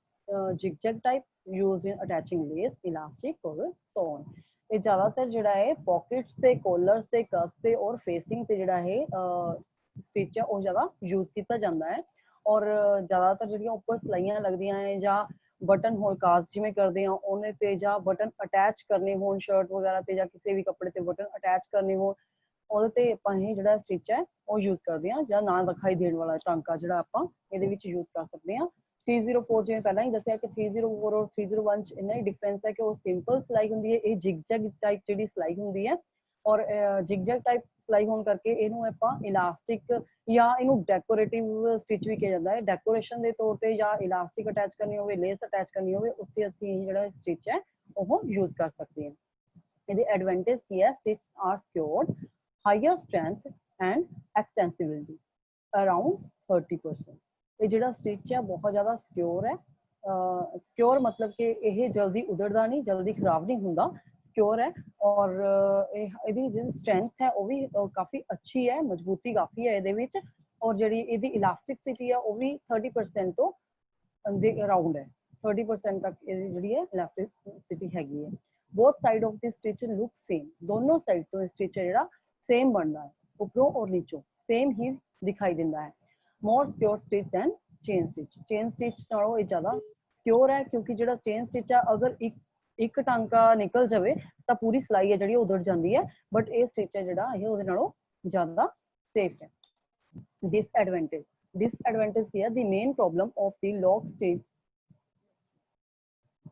zigzag type used in attaching lace elastic or so on ਇਹ ਜ਼ਿਆਦਾਤਰ ਜਿਹੜਾ ਹੈ pockets ਤੇ collars ਤੇ cuff ਤੇ और facing ਤੇ ਜਿਹੜਾ ਹੈ ਸਟਿਚ ਹੈ ਉਹ ਜ਼ਿਆਦਾ ਯੂਜ਼ ਕੀਤਾ ਜਾਂਦਾ ਹੈ ਔਰ ਜ਼ਿਆਦਾਤਰ ਜਿਹੜੀਆਂ ਉੱਪਰ ਸਿਲਾਈਆਂ ਲੱਗਦੀਆਂ ਹੈ ਜਾਂ ਬਟਨ ਹੋਲ ਕਾਸਟ ਜਿਵੇਂ ਕਰਦੇ ਆ ਉਹਨੇ ਤੇ ਜਾਂ ਬਟਨ ਅਟੈਚ ਕਰਨੇ ਹੋਣ ਸ਼ਰਟ ਵਗੈਰਾ ਤੇ ਜਾਂ ਕਿਸੇ ਵੀ ਕੱਪੜੇ ਤੇ ਬਟਨ ਅਟੈਚ ਕਰਨੇ ਹੋਣ ਉਹਦੇ ਤੇ ਆਪਾਂ ਇਹ ਜਿਹੜਾ ਸਟਿਚ ਹੈ ਉਹ ਯੂਜ਼ ਕਰਦੇ ਆ ਜਾਂ ਨਾਲ ਦਿਖਾਈ ਦੇਣ ਵਾਲਾ ਟਾਂਕਾ ਜਿਹੜਾ ਆਪਾਂ ਇਹਦੇ ਵਿੱਚ ਯੂਜ਼ ਕਰ ਸਕਦੇ ਆ 304 ਜਿਵੇਂ ਪਹਿਲਾਂ ਹੀ ਦੱਸਿਆ ਕਿ 304 ਔਰ 301 ਚ ਇੰਨਾ ਹੀ ਡਿਫਰੈਂਸ ਹੈ ਕਿ ਉਹ ਸਿੰਪਲ ਸਿਲਾਈ ਹੁੰਦੀ ਹੈ ਇਹ ਜਿਗਜੈਗ ਟਾਈਪ ਜਿਹੜੀ ਸਿਲਾਈ ਹੁੰਦੀ ਹੈ और जिगजैग टाइप सिलाई होने करके इनू आपां इलास्टिक या इनू डेकोरेटिव स्टिच भी किया जाता है। डेकोरेशन के तौर पर या इलास्टिक अटैच करनी हो, लेस अटैच करनी हो, उत्ते असीं जिहड़ा स्टिच है वो यूज कर सकते हैं। ਇਹਦੀ एडवांटेज की है, stitch are secured, higher strength and extensibility around 30%। ਇਹ ਜਿਹੜਾ स्टिच है बहुत ज़्यादा सिक्योर है। सिक्योर मतलब कि यह जल्दी उधड़ता नहीं, जल्दी खराब नहीं होता, सिक्योर है। और ਇਹਦੀ ਜਿਹੜੀ स्ट्रेंथ है वो भी काफ़ी अच्छी है, मजबूती काफ़ी है ਇਹਦੇ ਵਿੱਚ। और ਜਿਹੜੀ ਇਹਦੀ इलास्टिसिटी है वो भी 30% तो अराउंड है, 30% तक ਇਹਦੀ ਜਿਹੜੀ है इलास्टिसिटी हैगी है। Both side of the stitch look same, दोनों साइड तो स्टिच है ਜਿਹੜਾ सेम बनता है, ऊपरों और नीचों सेम ही दिखाई देता है। More secure stitch than chain stitch, chain stitch नालों ये ज़्यादा सिक्योर है, क्योंकि जो चेन स्टिच है अगर एक टांका निकल जाए तो पूरी सिलाई है जी उधड़ जाती है, बट ये स्टिच है जोड़ा ये उहदे नालों ज़्यादा सेफ है। डिसएडवांटेज की है, the main problem of the lock stitch,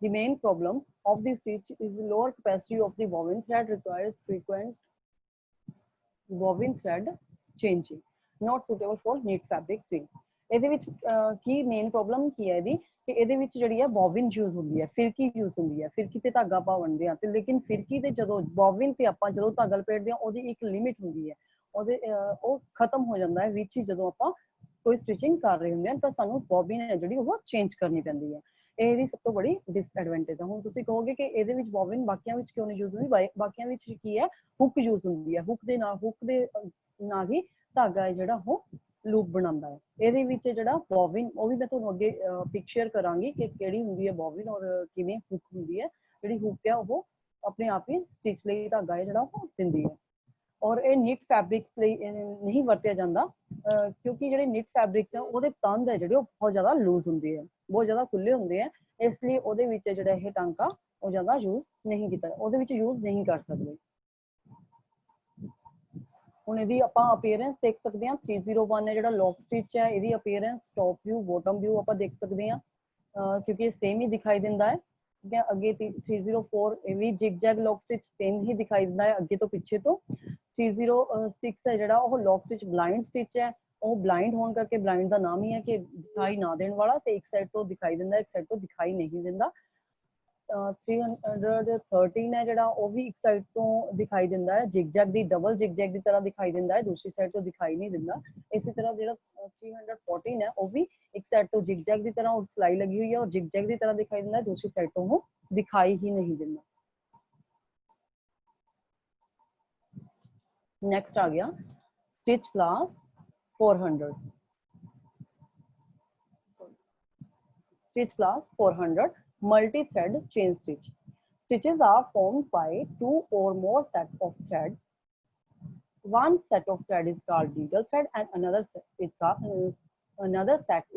the main problem of the stitch is the lower capacity of the bobbin thread, requires frequent bobbin thread changing, not suitable for knit fabric stitching। ਇਹਦੇ ਵਿੱਚ ਕੀ main problem ਕੀ ਹੈ ਇਹਦੀ ਕਿ ਇਹਦੇ ਵਿੱਚ ਜਿਹੜੀ ਹੈ bobbin use ਹੁੰਦੀ ਹੈ, ਫਿਰਕੀ ਯੂਜ਼ ਹੁੰਦੀ ਹੈ, ਫਿਰਕੀ ਤੇ ਧਾਗਾ ਆਪਾਂ ਵੰਡਦੇ ਆ ਤੇ ਲੇਕਿਨ ਫਿਰਕੀ ਤੇ ਜਦੋਂ ਬੋਬਿਨ ਤੇ ਆਪਾਂ ਜਦੋਂ ਧਾਗਾ ਲਪੇਟਦੇ ਆ ਉਹਦੀ ਇੱਕ ਲਿਮਿਟ ਹੁੰਦੀ ਹੈ, ਉਹਦੇ ਉਹ ਖਤਮ ਹੋ ਜਾਂਦਾ ਹੈ ਵਿੱਚ ਹੀ ਜਦੋਂ ਆਪਾਂ ਕੋਈ ਸਟਿਚਿੰਗ ਕਰ ਰਹੇ ਹੁੰਦੇ ਆ ਤਾਂ ਸਾਨੂੰ ਬੋਬਿਨ ਹੈ ਜਿਹੜੀ ਉਹ ਚੇਂਜ ਕਰਨੀ ਪੈਂਦੀ ਹੈ। ਇਹਦੀ ਸਭ ਤੋਂ ਬੜੀ ਡਿਸਐਡਵਾਂਟੇਜ ਹੈ। ਹੁਣ ਤੁਸੀਂ ਕਹੋਗੇ ਕਿ ਇਹਦੇ ਵਿੱਚ ਬੋਬਿਨ ਬਾਕੀਆਂ ਵਿੱਚ ਕਿਉਂ ਨਹੀਂ ਯੂਜ਼ ਹੁੰਦੀ, ਬਾਕੀਆਂ ਵਿੱਚ ਕੀ ਹੈ ਹੁੱਕ ਯੂਜ਼ ਹੁੰਦੀ ਹੈ, ਹੁੱਕ ਦੇ ਨਾਲ ਹੀ ਧਾਗਾ ਜਿਹੜਾ ਉਹ ਲੂਪ ਬਣਾਉਂਦਾ ਹੈ। ਇਹਦੇ ਵਿੱਚ ਜਿਹੜਾ ਬੋਬਿਨ ਉਹ ਵੀ ਮੈਂ ਤੁਹਾਨੂੰ ਅੱਗੇ ਪਿਕ ਸ਼ੇਅਰ ਕਰਾਂਗੀ ਕਿ ਕਿਹੜੀ ਹੁੰਦੀ ਹੈ ਬੋਬਿਨ ਔਰ ਕਿਵੇਂ ਹੁੱਕ ਹੁੰਦੀ ਹੈ। ਜਿਹੜੀ ਹੁੱਕ ਹੈ ਉਹ ਆਪਣੇ ਆਪ ਹੀ ਸਟਿਚ ਲਈ ਧਾਗਾ ਹੈ ਜਿਹੜਾ ਉਹ ਦਿੰਦੀ ਹੈ। और ये निट फैब्रिक्स नहीं वरत्या जाता, क्योंकि जो निट फैब्रिक्स है वो तंद है जो बहुत ज़्यादा लूज होंगे है, बहुत ज़्यादा खुले होंगे हैं, इसलिए वो जो टांका वो ज़्यादा यूज नहीं किया, वो यूज नहीं कर सकते। ਹੁਣ ਇਹਦੀ ਆਪਾਂ ਅਪੀਅਰੈਂਸ ਦੇਖ ਸਕਦੇ ਹਾਂ। 301 ਹੈ ਜਿਹੜਾ ਲੌਕ ਸਟਿਚ ਹੈ, ਇਹਦੀ appearance top view bottom view ਆਪਾਂ ਦੇਖ ਸਕਦੇ ਹਾਂ, ਕਿਉਂਕਿ ਸੇਮ ਹੀ ਦਿਖਾਈ ਦਿੰਦਾ ਹੈ। ठीक है, अगे 304 ਇਹ ਵੀ ਜਿਗ ਜੈਗ ਲੌਕ ਸਟਿਚ ਸੇਮ ਹੀ ਦਿਖਾਈ ਦਿੰਦਾ ਹੈ ਅੱਗੇ ਤੋਂ ਪਿੱਛੇ ਤੋਂ। 306 ਹੈ ਜਿਹੜਾ ਉਹ ਲੌਕ ਸਟਿਚ ਬਲਾਈਂਡ ਸਟਿਚ ਹੈ, ਉਹ ਬਲਾਈਂਡ ਹੋਣ ਕਰਕੇ ਬਲਾਈਂਡ ਦਾ ਨਾਮ ਹੀ ਹੈ ਕਿ ਦਿਖਾਈ ਨਾ ਦੇਣ ਵਾਲਾ, ਤੇ ਇੱਕ ਸਾਈਡ ਤੋਂ ਦਿਖਾਈ ਦਿੰਦਾ, ਇੱਕ ਸਾਈਡ ਤੋਂ ਦਿਖਾਈ ਨਹੀਂ ਦਿੰਦਾ। 313 ਹੈ ਜਿਹੜਾ ਉਹ ਵੀ ਇੱਕ ਸਾਈਡ ਤੋਂ ਦਿਖਾਈ ਦਿੰਦਾ ਹੈ, ਜਿਗ ਜੈਗ ਦੀ ਡਬਲ ਜਿਗ ਜੈਗ ਦੀ ਤਰ੍ਹਾਂ ਦਿਖਾਈ ਦਿੰਦਾ ਹੈ, ਦੂਸਰੀ ਸਾਈਡ ਤੋਂ ਦਿਖਾਈ ਨਹੀਂ ਦਿੰਦਾ। ਇਸੇ ਤਰ੍ਹਾਂ ਜਿਹੜਾ 314 ਹੈ ਉਹ ਵੀ ਇੱਕ ਸਾਈਡ ਤੋਂ जिग जैग की तरह सिलाई लगी हुई है और जिग जैग की तरह दिखाई देता है, दूसरी साइड तो वो दिखाई ही नहीं देता। नेक्स्ट आ गया stitch class 400। Stitch class 400 multi thread chain stitch. Stitches are formed by 2 or more sets of threads. One set of thread is called needle thread and another set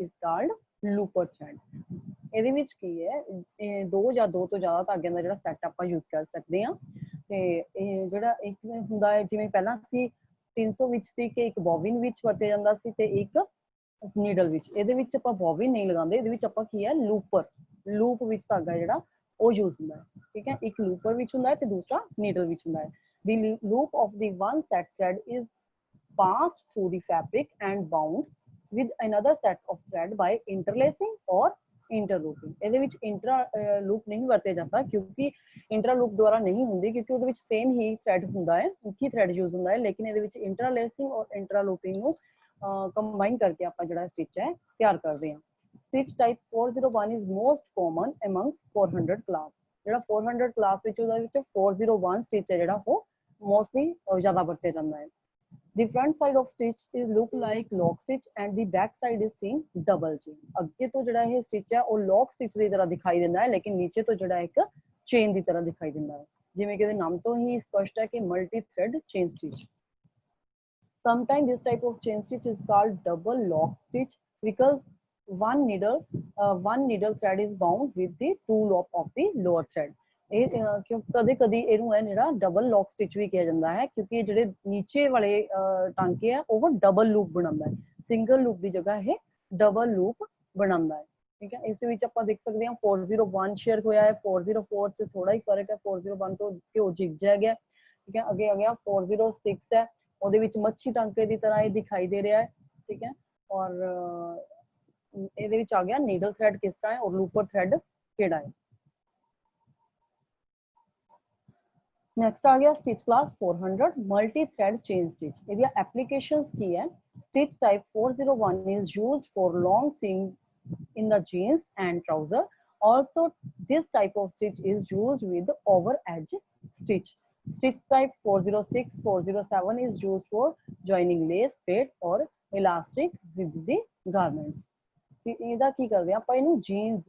is called looper thread। ਇਹਦੇ ਵਿੱਚ ਕੀ ਹੈ, ਦੋ ਜਾਂ ਦੋ ਤੋਂ ਜ਼ਿਆਦਾ ਧਾਗਿਆਂ ਦਾ ਜਿਹੜਾ ਸੈੱਟ ਆਪਾਂ ਯੂਜ਼ ਕਰ ਸਕਦੇ ਹਾਂ। ਤੇ ਇਹ ਜਿਹੜਾ ਇੱਕ ਹੁੰਦਾ ਹੈ, ਜਿਵੇਂ ਪਹਿਲਾਂ ਸੀ 300 ਵਿੱਚ ਸੀ ਕਿ ਇੱਕ ਬੋਬਿਨ ਵਿੱਚ ਵਰਤਿਆ ਜਾਂਦਾ ਸੀ ਤੇ ਇੱਕ ਨੀਡਲ ਵਿੱਚ। ਇਹਦੇ ਵਿੱਚ ਆਪਾਂ ਬੋਬਿਨ ਨਹੀਂ ਲਗਾਉਂਦੇ, ਇਹਦੇ ਵਿੱਚ ਆਪਾਂ ਕੀ ਹੈ ਲੂਪ ਵਿੱਚ ਧਾਗਾ ਜਿਹੜਾ ਉਹ ਯੂਜ਼ ਹੁੰਦਾ ਹੈ। ਠੀਕ ਹੈ, ਇੱਕ ਲੂਪਰ ਵਿੱਚ ਹੁੰਦਾ ਹੈ ਤੇ ਦੂਸਰਾ ਨੀਡਲ ਵਿੱਚ ਹੁੰਦਾ ਹੈ। The loop of the one set thread is passed through the fabric and bound with another set of thread by interlacing or interlooping। ਇਹਦੇ ਵਿੱਚ ਇੰਟਰਾ ਲੂਪ ਨਹੀਂ ਵਰਤਿਆ ਜਾਂਦਾ ਕਿਉਂਕਿ ਇੰਟਰਾ ਲੂਪ ਦੁਆਰਾ ਨਹੀਂ ਹੁੰਦੀ, ਕਿਉਂਕਿ ਉਹਦੇ ਵਿੱਚ ਸੇਮ ਹੀ ਥ੍ਰੈਡ ਹੁੰਦਾ ਹੈ, ਇੱਕ ਹੀ ਥ੍ਰੈਡ ਯੂਜ਼ ਹੁੰਦਾ ਹੈ। ਲੇਕਿਨ ਇਹਦੇ ਵਿੱਚ ਇੰਟਰਲੇਸਿੰਗ ਔਰ ਇੰਟਰਲੋਪਿੰਗ ਨੂੰ ਕੰਬਾਈਨ ਕਰਕੇ ਆਪਾਂ ਜਿਹੜਾ ਸਟਿਚ ਹੈ ਤਿਆਰ ਕਰਦੇ ਹਾਂ। Stitch type 401 is most common among 400 class. ਜਿਹੜਾ 400 ਕਲਾਸ ਵਿੱਚ ਉਹਦੇ ਵਿੱਚ 401 ਸਟਿਚ ਹੈ ਜਿਹੜਾ ਉਹ ਮੋਸਟਲੀ ਜ਼ਿਆਦਾ ਵਰਤਿਆ ਜਾਂਦਾ ਹੈ। The front side of stitch is look like lock stitch and the back side is seen double chain। ਅੱਗੇ ਤੋਂ ਜਿਹੜਾ ਇਹ ਸਟਿਚ ਹੈ ਉਹ lock stitch ਦੀ ਤਰ੍ਹਾਂ ਦਿਖਾਈ ਦਿੰਦਾ ਹੈ, ਲੇਕਿਨ ਨੀਚੇ ਤੋਂ ਜਿਹੜਾ ਇੱਕ ਚੇਨ ਦੀ ਤਰ੍ਹਾਂ ਦਿਖਾਈ ਦਿੰਦਾ ਹੈ। ਜਿਵੇਂ ਕਿ ਇਹਦੇ ਨਾਮ ਤੋਂ ਹੀ ਸਪਸ਼ਟ ਹੈ ਕਿ multi thread chain stitch. Sometimes this type of chain stitch is called double lock stitch because one needle thread is bound with the two loop of the lower thread। ਇਹ ਕਿਉਂ ਕਦੇ ਇਹਨੂੰ ਹੈ ਜਿਹੜਾ ਡਬਲ ਲੌਕ ਸਟਿਚ ਵੀ ਕਿਹਾ ਜਾਂਦਾ ਹੈ, ਕਿਉਂਕਿ ਜਿਹੜੇ ਨੀਚੇ ਵਾਲੇ ਟਾਂਕੇ ਆ ਉਹ ਡਬਲ ਲੂਪ ਬਣਾਉਂਦਾ ਹੈ, ਸਿੰਗਲ ਲੂਪ ਦੀ ਜਗ੍ਹਾ ਇਹ ਡਬਲ ਲੂਪ ਬਣਾਉਂਦਾ ਹੈ। ਠੀਕ ਹੈ, ਇਸ ਦੇ ਵਿੱਚ ਆਪਾਂ ਦੇਖ ਸਕਦੇ ਹਾਂ 401 ਸ਼ੇਅਰ ਹੋਇਆ ਹੈ, 404 ਚ ਥੋੜਾ ਹੀ ਫਰਕ ਹੈ, 401 ਤੋਂ ਜਿਗ ਜੈਗ ਹੈ ठीक है। अगे आ गया 406 है, ਉਹਦੇ ਵਿੱਚ ਮੱਛੀ ਟਾਂਕੇ ਦੀ ਤਰ੍ਹਾਂ ਇਹ ਦਿਖਾਈ ਦੇ ਰਿਹਾ ਹੈ, ठीक है। और ਇਹਦੇ ਵਿੱਚ ਆ ਗਿਆ ਨੀਡਲ ਥ੍ਰੈਡ ਕਿਸ ਤਰ੍ਹਾਂ ਹੈ ਔਰ ਲੂਪਰ ਥ੍ਰੈਡ ਕਿਹੜਾ ਹੈ। नेक्स्ट आ गया stitch class 400 multi thread chain stitch. ਇਹਦੀਆਂ ਐਪਲੀਕੇਸ਼ਨਸ ਕੀ ਹੈ। Stitch type 401 is used for long seam in the jeans and trouser. Also this type of stitch is used with over edge stitch. Stitch type 406 407 is used for joining lace braid or elastic with the garments. ਇਹਦਾ ਕੀ ਕਰਦੇ ਆ ਆਪਾਂ ਇਹਨੂੰ jeans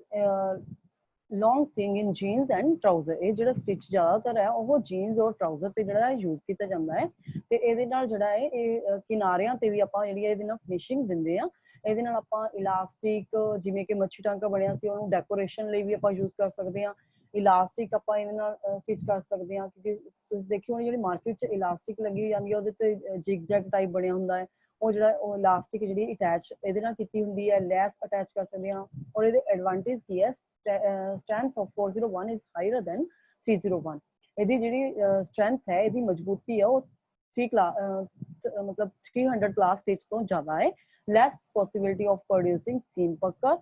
long seeing in jeans and trouser. ये ਜਿਹੜਾ stitch ਜ਼ਿਆਦਾਤਰ ਹੈ ਉਹ ਜੀਨਸ ਔਰ ਟਰਾਊਜ਼ਰ ਤੇ ਜਿਹੜਾ ਯੂਜ਼ ਕੀਤਾ ਜਾਂਦਾ ਹੈ ਤੇ ਇਹਦੇ ਨਾਲ ਜਿਹੜਾ ਹੈ ਇਹ ਕਿਨਾਰਿਆਂ ਤੇ ਵੀ ਆਪਾਂ ਜਿਹੜੀ ਇਹਦੇ ਨਾਲ ਫਿਨਿਸ਼ਿੰਗ ਦਿੰਦੇ ਆ। ਇਹਦੇ ਨਾਲ ਆਪਾਂ ਇਲਾਸਟਿਕ ਜਿਵੇਂ ਕਿ ਮੱਛੀ ਟਾਂਕਾ ਬਣਿਆ ਸੀ ਉਹਨੂੰ ਡੈਕੋਰੇਸ਼ਨ ਲਈ ਵੀ ਆਪਾਂ ਯੂਜ਼ ਕਰ ਸਕਦੇ ਆ। ਇਲਾਸਟਿਕ ਆਪਾਂ ਇਹਦੇ ਨਾਲ ਸਟਿਚ ਕਰ ਸਕਦੇ ਆ ਕਿਉਂਕਿ ਤੁਸੀਂ ਦੇਖਿਓ ਹੁਣ ਜਿਹੜੀ ਮਾਰਕੀਟ 'ਚ ਇਲਾਸਟਿਕ ਲੱਗੀ ਹੋਈ ਜਾਂਦੀ ਹੈ ਉਹਦੇ ਤੇ ਜਿਗ ਜੈਗ ਟਾਈਪ ਬਣਿਆ ਹੁੰਦਾ ਹੈ। ਉਹ ਜਿਹੜਾ ਉਹ ਇਲਾਸਟਿਕ ਜਿਹੜੀ ਅਟੈਚ ਇਹਦੇ ਨਾਲ ਕੀਤੀ ਹੁੰਦੀ ਹੈ, ਲੈਸ ਅਟੈਚ ਕਰ ਸਕਦੇ ਆ। ਔਰ ਇਹਦੇ ਐਡਵਾਂਟੇਜ ਕੀ ਹੈ, strength of 401 is higher than 301। ਇਹਦੀ ਜਿਹੜੀ strength ਹੈ ਇਹਦੀ ਮਜ਼ਬੂਤੀ ਹੈ ਉਹ 300 class stitch ਤੋਂ ਜ਼ਿਆਦਾ ਹੈ। less possibility of producing seam pucker,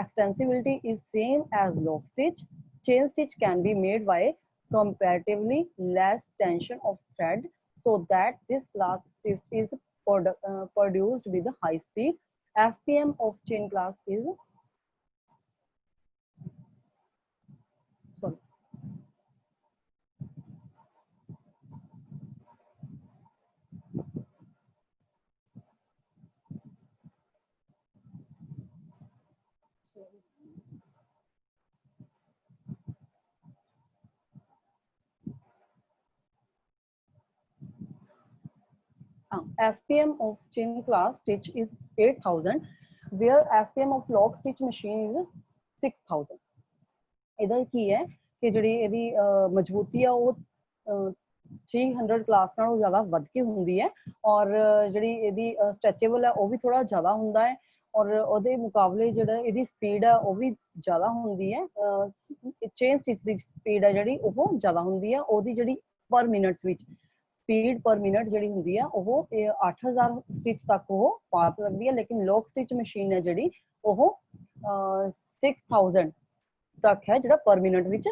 extensibility is same as lock stitch। chain stitch can be made by comparatively less tension of thread so that this class stitch is produced with high speed। SPM of chain class is SPM of chain class stitch is 8000 where SPM of lock stitch machine is 6000। ਇਹਦਾ ਕੀ ਹੈ ਕਿ ਜਿਹੜੀ ਇਹਦੀ ਮਜ਼ਬੂਤੀ ਆ ਉਹ 300 class ਨਾਲੋਂ ਜ਼ਿਆਦਾ ਵੱਧ ਕੇ ਹੁੰਦੀ ਹੈ ਔਰ ਜਿਹੜੀ ਇਹਦੀ ਸਟ੍ਰੈਚੇਬਲ ਹੈ ਉਹ ਵੀ ਥੋੜਾ ਜ਼ਿਆਦਾ ਹੁੰਦਾ ਹੈ ਔਰ ਉਹਦੇ ਮੁਕਾਬਲੇ ਜਿਹੜਾ ਇਹਦੀ ਸਪੀਡ ਹੈ ਉਹ ਵੀ ਜ਼ਿਆਦਾ ਹੁੰਦੀ ਹੈ। ਚੇਨ ਸਟਿਚ ਦੀ ਸਪੀਡ ਹੈ ਜਿਹੜੀ ਉਹ ਜ਼ਿਆਦਾ ਹੁੰਦੀ ਹੈ। ਉਹਦੀ ਜਿਹੜੀ ਪਰ ਮਿੰਟ ਵਿੱਚ स्पीड पर मिनट जी होंगी है वो 8000 स्टिच तक वो पा सकती है। लेकिन लॉक स्टिच मशीन है जी वो 6000 तक है जो पर मिनट विच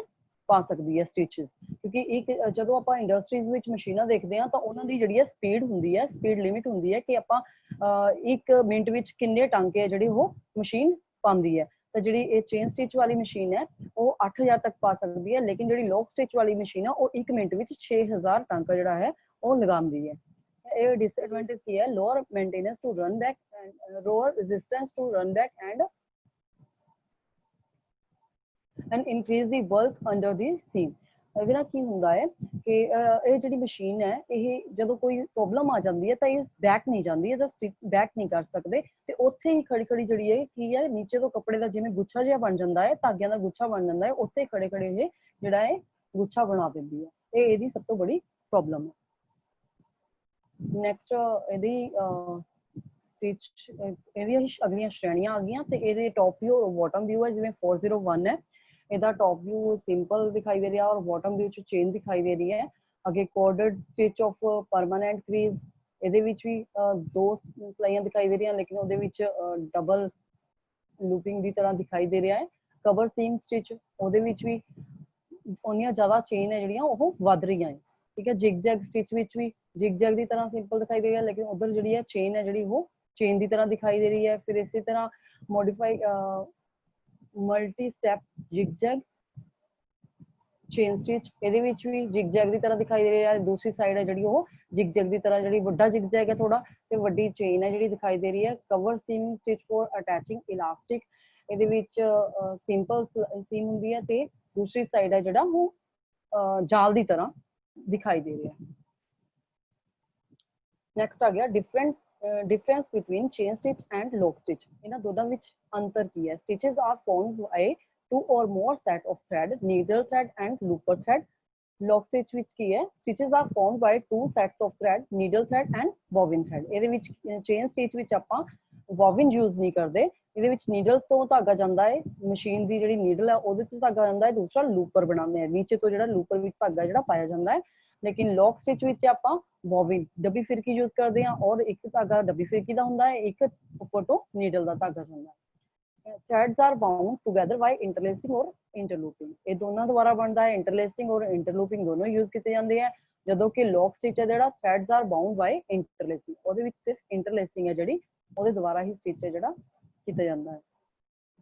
पा सकती है स्टिचेस। क्योंकि एक जो आप इंडस्ट्रीज विच मशीनां देखते हैं तो उन्होंने जी है स्पीड होंगी है, स्पीड लिमिट होंगी है कि आप 1 मिनट विच किन्ने टांके जी वो मशीन पाती है। तो जी चेन स्टिच वाली मशीन है वो 8000 तक पा सकती है। लेकिन जी लॉक स्टिच वाली मशीन है वो 1 मिनट में 6000 टांका जोड़ा है वो लगाती है। ये डिसएडवांटेज की है, lower maintenance to run back and lower resistance to run back and increase the work under the seam. ਇਹਦੇ ਨਾਲ ਕੀ ਹੁੰਦਾ ਹੈ ਕਿ ਇਹ ਜਿਹੜੀ ਮਸ਼ੀਨ ਹੈ ਇਹ ਜਦੋਂ ਕੋਈ ਪ੍ਰੋਬਲਮ ਆ ਜਾਂਦੀ ਹੈ ਤਾਂ ਇਹ ਬੈਕ ਨਹੀਂ ਜਾਂਦੀ ਹੈ, ਤਾਂ ਸਟਿਚ ਬੈਕ ਨਹੀਂ ਕਰ ਸਕਦੇ ਤੇ ਉੱਥੇ ਹੀ ਖੜੀ ਖੜੀ ਜਿਹੜੀ ਹੈ ਕੀ ਹੈ ਨੀਚੇ ਤੋਂ ਕੱਪੜੇ ਦਾ ਜਿਵੇਂ ਗੁੱਛਾ ਜਿਹਾ ਬਣ ਜਾਂਦਾ ਹੈ, ਧਾਗਿਆਂ ਦਾ ਗੁੱਛਾ ਬਣ ਜਾਂਦਾ ਹੈ, ਉੱਥੇ ਖੜੇ ਖੜੇ ਇਹ ਜਿਹੜਾ ਹੈ ਗੁੱਛਾ ਬਣਾ ਦਿੰਦੀ ਹੈ। ਇਹ ਇਹਦੀ ਸਭ ਤੋਂ ਬੜੀ ਪ੍ਰੋਬਲਮ ਹੈ। ਨੈਕਸਟ ਇਹਦੀ ਸਟਿਚ ਇਹਦੀਆਂ ਅਗਲੀਆਂ ਸ਼੍ਰੇਣੀਆਂ ਆ ਗਈਆਂ ਤੇ ਇਹਦੇ ਟੌਪ ਵਿਊ ਔਰ ਬਾਟਮ ਵਿਊ ਹੈ। ਜਿਵੇਂ 401 ਹੈ ਇਹਦਾ ਟੌਪ ਵਿਊ ਸਿੰਪਲ ਦਿਖਾਈ ਦੇ ਰਿਹਾ ਔਰ ਬਾਟਮ ਵਿਊ ਚ ਚੇਨ ਦਿਖਾਈ ਦੇ ਰਹੀ ਹੈ। ਅੱਗੇ ਕੋਰਡਡ ਸਟਿਚ ਆਫ ਪਰਮਾਨੈਂਟ ਕ੍ਰੀਜ਼, ਇਹਦੇ ਵਿੱਚ ਵੀ 2 ਸਲਾਈਆਂ ਦਿਖਾਈ ਦੇ ਰਹੀਆਂ ਲੇਕਿਨ ਉਹਦੇ ਵਿੱਚ ਡਬਲ ਲੂਪਿੰਗ ਦੀ ਤਰ੍ਹਾਂ ਦਿਖਾਈ ਦੇ ਰਿਹਾ ਹੈ। ਕਵਰ ਸੀਮ ਸਟਿਚ ਉਹਦੇ ਵਿੱਚ ਵੀ ਉਹਨੀਆਂ ਜ਼ਿਆਦਾ ਚੇਨ ਹੈ ਜਿਹੜੀਆਂ ਉਹ ਵੱਧ ਰਹੀਆਂ ਹੈ। ਠੀਕ ਹੈ। ਜਿਗ ਜੈਗ ਸਟਿਚ ਵਿੱਚ ਵੀ ਜਿਗ ਜੈਗ ਦੀ ਤਰ੍ਹਾਂ ਸਿੰਪਲ ਦਿਖਾਈ ਦੇ ਰਹੀ ਹੈ ਲੇਕਿਨ ਉਧਰ ਜਿਹੜੀ ਹੈ ਚੇਨ ਹੈ ਜਿਹੜੀ ਉਹ ਚੇਨ ਦੀ ਤਰ੍ਹਾਂ ਦਿਖਾਈ ਦੇ ਰਹੀ ਹੈ। ਫਿਰ ਇਸੇ ਤਰ੍ਹਾਂ modify multi step zig zag chain stitch ਇਹਦੇ ਵਿੱਚ ਵੀ ਜਿਗ ਜੈਗ ਦੀ ਤਰ੍ਹਾਂ ਦਿਖਾਈ ਦੇ ਰਹੀ ਹੈ। ਦੂਸਰੀ ਸਾਈਡ ਹੈ ਜਿਹੜੀ ਉਹ ਜਿਗ ਜੈਗ ਦੀ ਤਰ੍ਹਾਂ ਜਿਹੜੀ ਵੱਡਾ ਜਿਗ ਜੈਗ ਹੈ ਥੋੜਾ ਤੇ ਵੱਡੀ ਚੇਨ ਹੈ ਜਿਹੜੀ ਦਿਖਾਈ ਦੇ ਰਹੀ ਹੈ। Cover seam stitch for attaching elastic, ਇਹਦੇ ਵਿੱਚ ਸਿੰਪਲ ਸੀਮ ਹੁੰਦੀ ਹੈ ਤੇ ਦੂਸਰੀ ਸਾਈਡ ਹੈ ਜਿਹੜਾ ਉਹ ਜਾਲ ਦੀ ਤਰ੍ਹਾਂ ਦਿਖਾਈ ਦੇ ਰਿਹਾ ਹੈ। ਨੈਕਸਟ ਆ ਗਿਆ difference between chain stitch and lock stitch। ਇਹਨਾਂ ਦੋਨਾਂ ਵਿੱਚ ਅੰਤਰ ਕੀ ਹੈ। stitches are formed by 2 or more set of thread, needle thread and looper thread। lock stitch ਵਿੱਚ ਕੀ ਹੈ, stitches are formed by 2 sets of thread, needle thread and bobbin thread। ਇਹਦੇ ਵਿੱਚ chain stitch ਵਿੱਚ ਆਪਾਂ bobbin use ਨਹੀਂ ਕਰਦੇ, ਇਹਦੇ ਵਿੱਚ ਨੀਡਲ ਤੋਂ ਧਾਗਾ ਜਾਂਦਾ ਹੈ, ਮਸ਼ੀਨ ਦੀ ਜਿਹੜੀ ਨੀਡਲ ਹੈ ਉਹਦੇ ਤੋਂ ਧਾਗਾ ਜਾਂਦਾ ਹੈ, ਦੂਸਰਾ ਲੂਪਰ ਬਣਾਉਂਦੇ ਆ ਨੀਚੇ ਤੋਂ ਜਿਹੜਾ ਲੂਪਰ ਵਿੱਚ ਧਾਗਾ ਜਿਹੜਾ ਪਾਇਆ ਜਾਂਦਾ ਹੈ लेकिन लॉक स्टिच विच ਆਪਾਂ ਬੋਬਿਨ ਡੱਬੀ ਫਿਰਕੀ ਯੂਜ਼ ਕਰਦੇ ਹਾਂ और एक धागा डब्बी फिरकी ਦਾ ਹੁੰਦਾ ਹੈ, एक ਉੱਪਰ ਤੋਂ ਨੀਡਲ ਦਾ ਧਾਗਾ ਹੁੰਦਾ ਹੈ। Threads are bound together by interlacing और इंटरलूपिंग। ਇਹ ਦੋਨਾਂ ਦੁਆਰਾ ਬਣਦਾ ਹੈ, ਇੰਟਰਲੇਸਿੰਗ ਔਰ ਇੰਟਰਲੂਪਿੰਗ ਦੋਨੋਂ ਯੂਜ਼ ਕੀਤੇ ਜਾਂਦੇ ਆ। ਜਦੋਂ ਕਿ ਲੌਕ ਸਟਿਚ ਹੈ ਜਿਹੜਾ ਥ੍ਰੈਡਸ ਆਰ ਬਾਉਂਡ ਬਾय ਇੰਟਰਲੇਸਿੰਗ, ਉਹਦੇ ਵਿੱਚ ਸਿਰਫ ਇੰਟਰਲੇਸਿੰਗ ਹੈ ਜਿਹੜੀ, ਉਹਦੇ ਦੁਆਰਾ ਹੀ ਸਟਿਚ ਹੈ ਜਿਹੜਾ ਕੀਤਾ ਜਾਂਦਾ ਹੈ।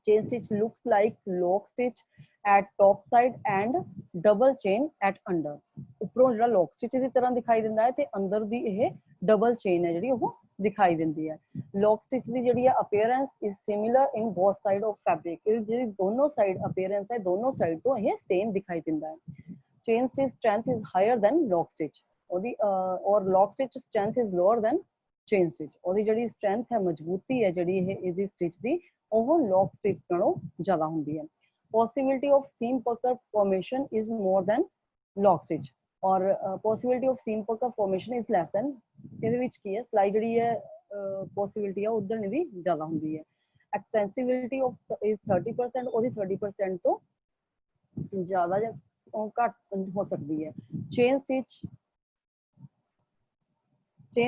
Chain stitch looks like lock stitch at top side and double chain at under. ਉੱਪਰੋਂ ਜਿਹੜਾ ਲੌਕ ਸਟਿਚ ਦੀ ਤਰ੍ਹਾਂ ਦਿਖਾਈ ਦਿੰਦਾ ਹੈ ਤੇ ਅੰਦਰ ਦੀ ਇਹ ਡਬਲ ਚੇਨ ਹੈ ਜਿਹੜੀ ਉਹ ਦਿਖਾਈ ਦਿੰਦੀ ਹੈ। ਲੌਕ ਸਟਿਚ ਦੀ ਜਿਹੜੀ ਹੈ appearance is similar in both side of fabric. ਇਹ ਜਿਹੜੀ ਦੋਨੋਂ ਸਾਈਡ ਅਪੀਅਰੈਂਸ ਹੈ, ਦੋਨੋਂ ਸਾਈਡ ਤੋਂ ਇਹ ਸੇਮ ਦਿਖਾਈ ਦਿੰਦਾ ਹੈ। Chain stitch strength is higher than lock stitch, ਉਹਦੀ ਔਰ lock stitch strength is lower than chain stitch. ਉਹਦੀ ਜਿਹੜੀ ਸਟਰੈਂਥ ਹੈ, ਮਜ਼ਬੂਤੀ ਹੈ ਜਿਹੜੀ ਇਹ ਇਹਦੀ ਸਟਿਚ ਦੀ, ਉਹ ਲੌਕ ਸਟਿਚ ਨਾਲੋਂ ਜ਼ਿਆਦਾ ਹੁੰਦੀ ਹੈ। Possibility of seam pucker formation is more than lock stitch ਔਰ possibility of seam pucker formation is less than. ਇਹਦੇ ਵਿੱਚ ਕੀ ਹੈ, ਸਿਲਾਈ ਜਿਹੜੀ ਹੈ ਪੋਸੀਬਿਲਿਟੀ ਆ ਉਧਰ ਦੀ ਜ਼ਿਆਦਾ ਹੁੰਦੀ ਹੈ। ਐਕਸਟੈਂਸਿਬਿਲਿਟੀ ਆਫ ਇਜ਼ 30%, ਉਹਦੀ 30% ਤੋਂ ਜ਼ਿਆਦਾ ਜਾਂ ਘੱਟ ਹੋ ਸਕਦੀ ਹੈ। ਚੇਨ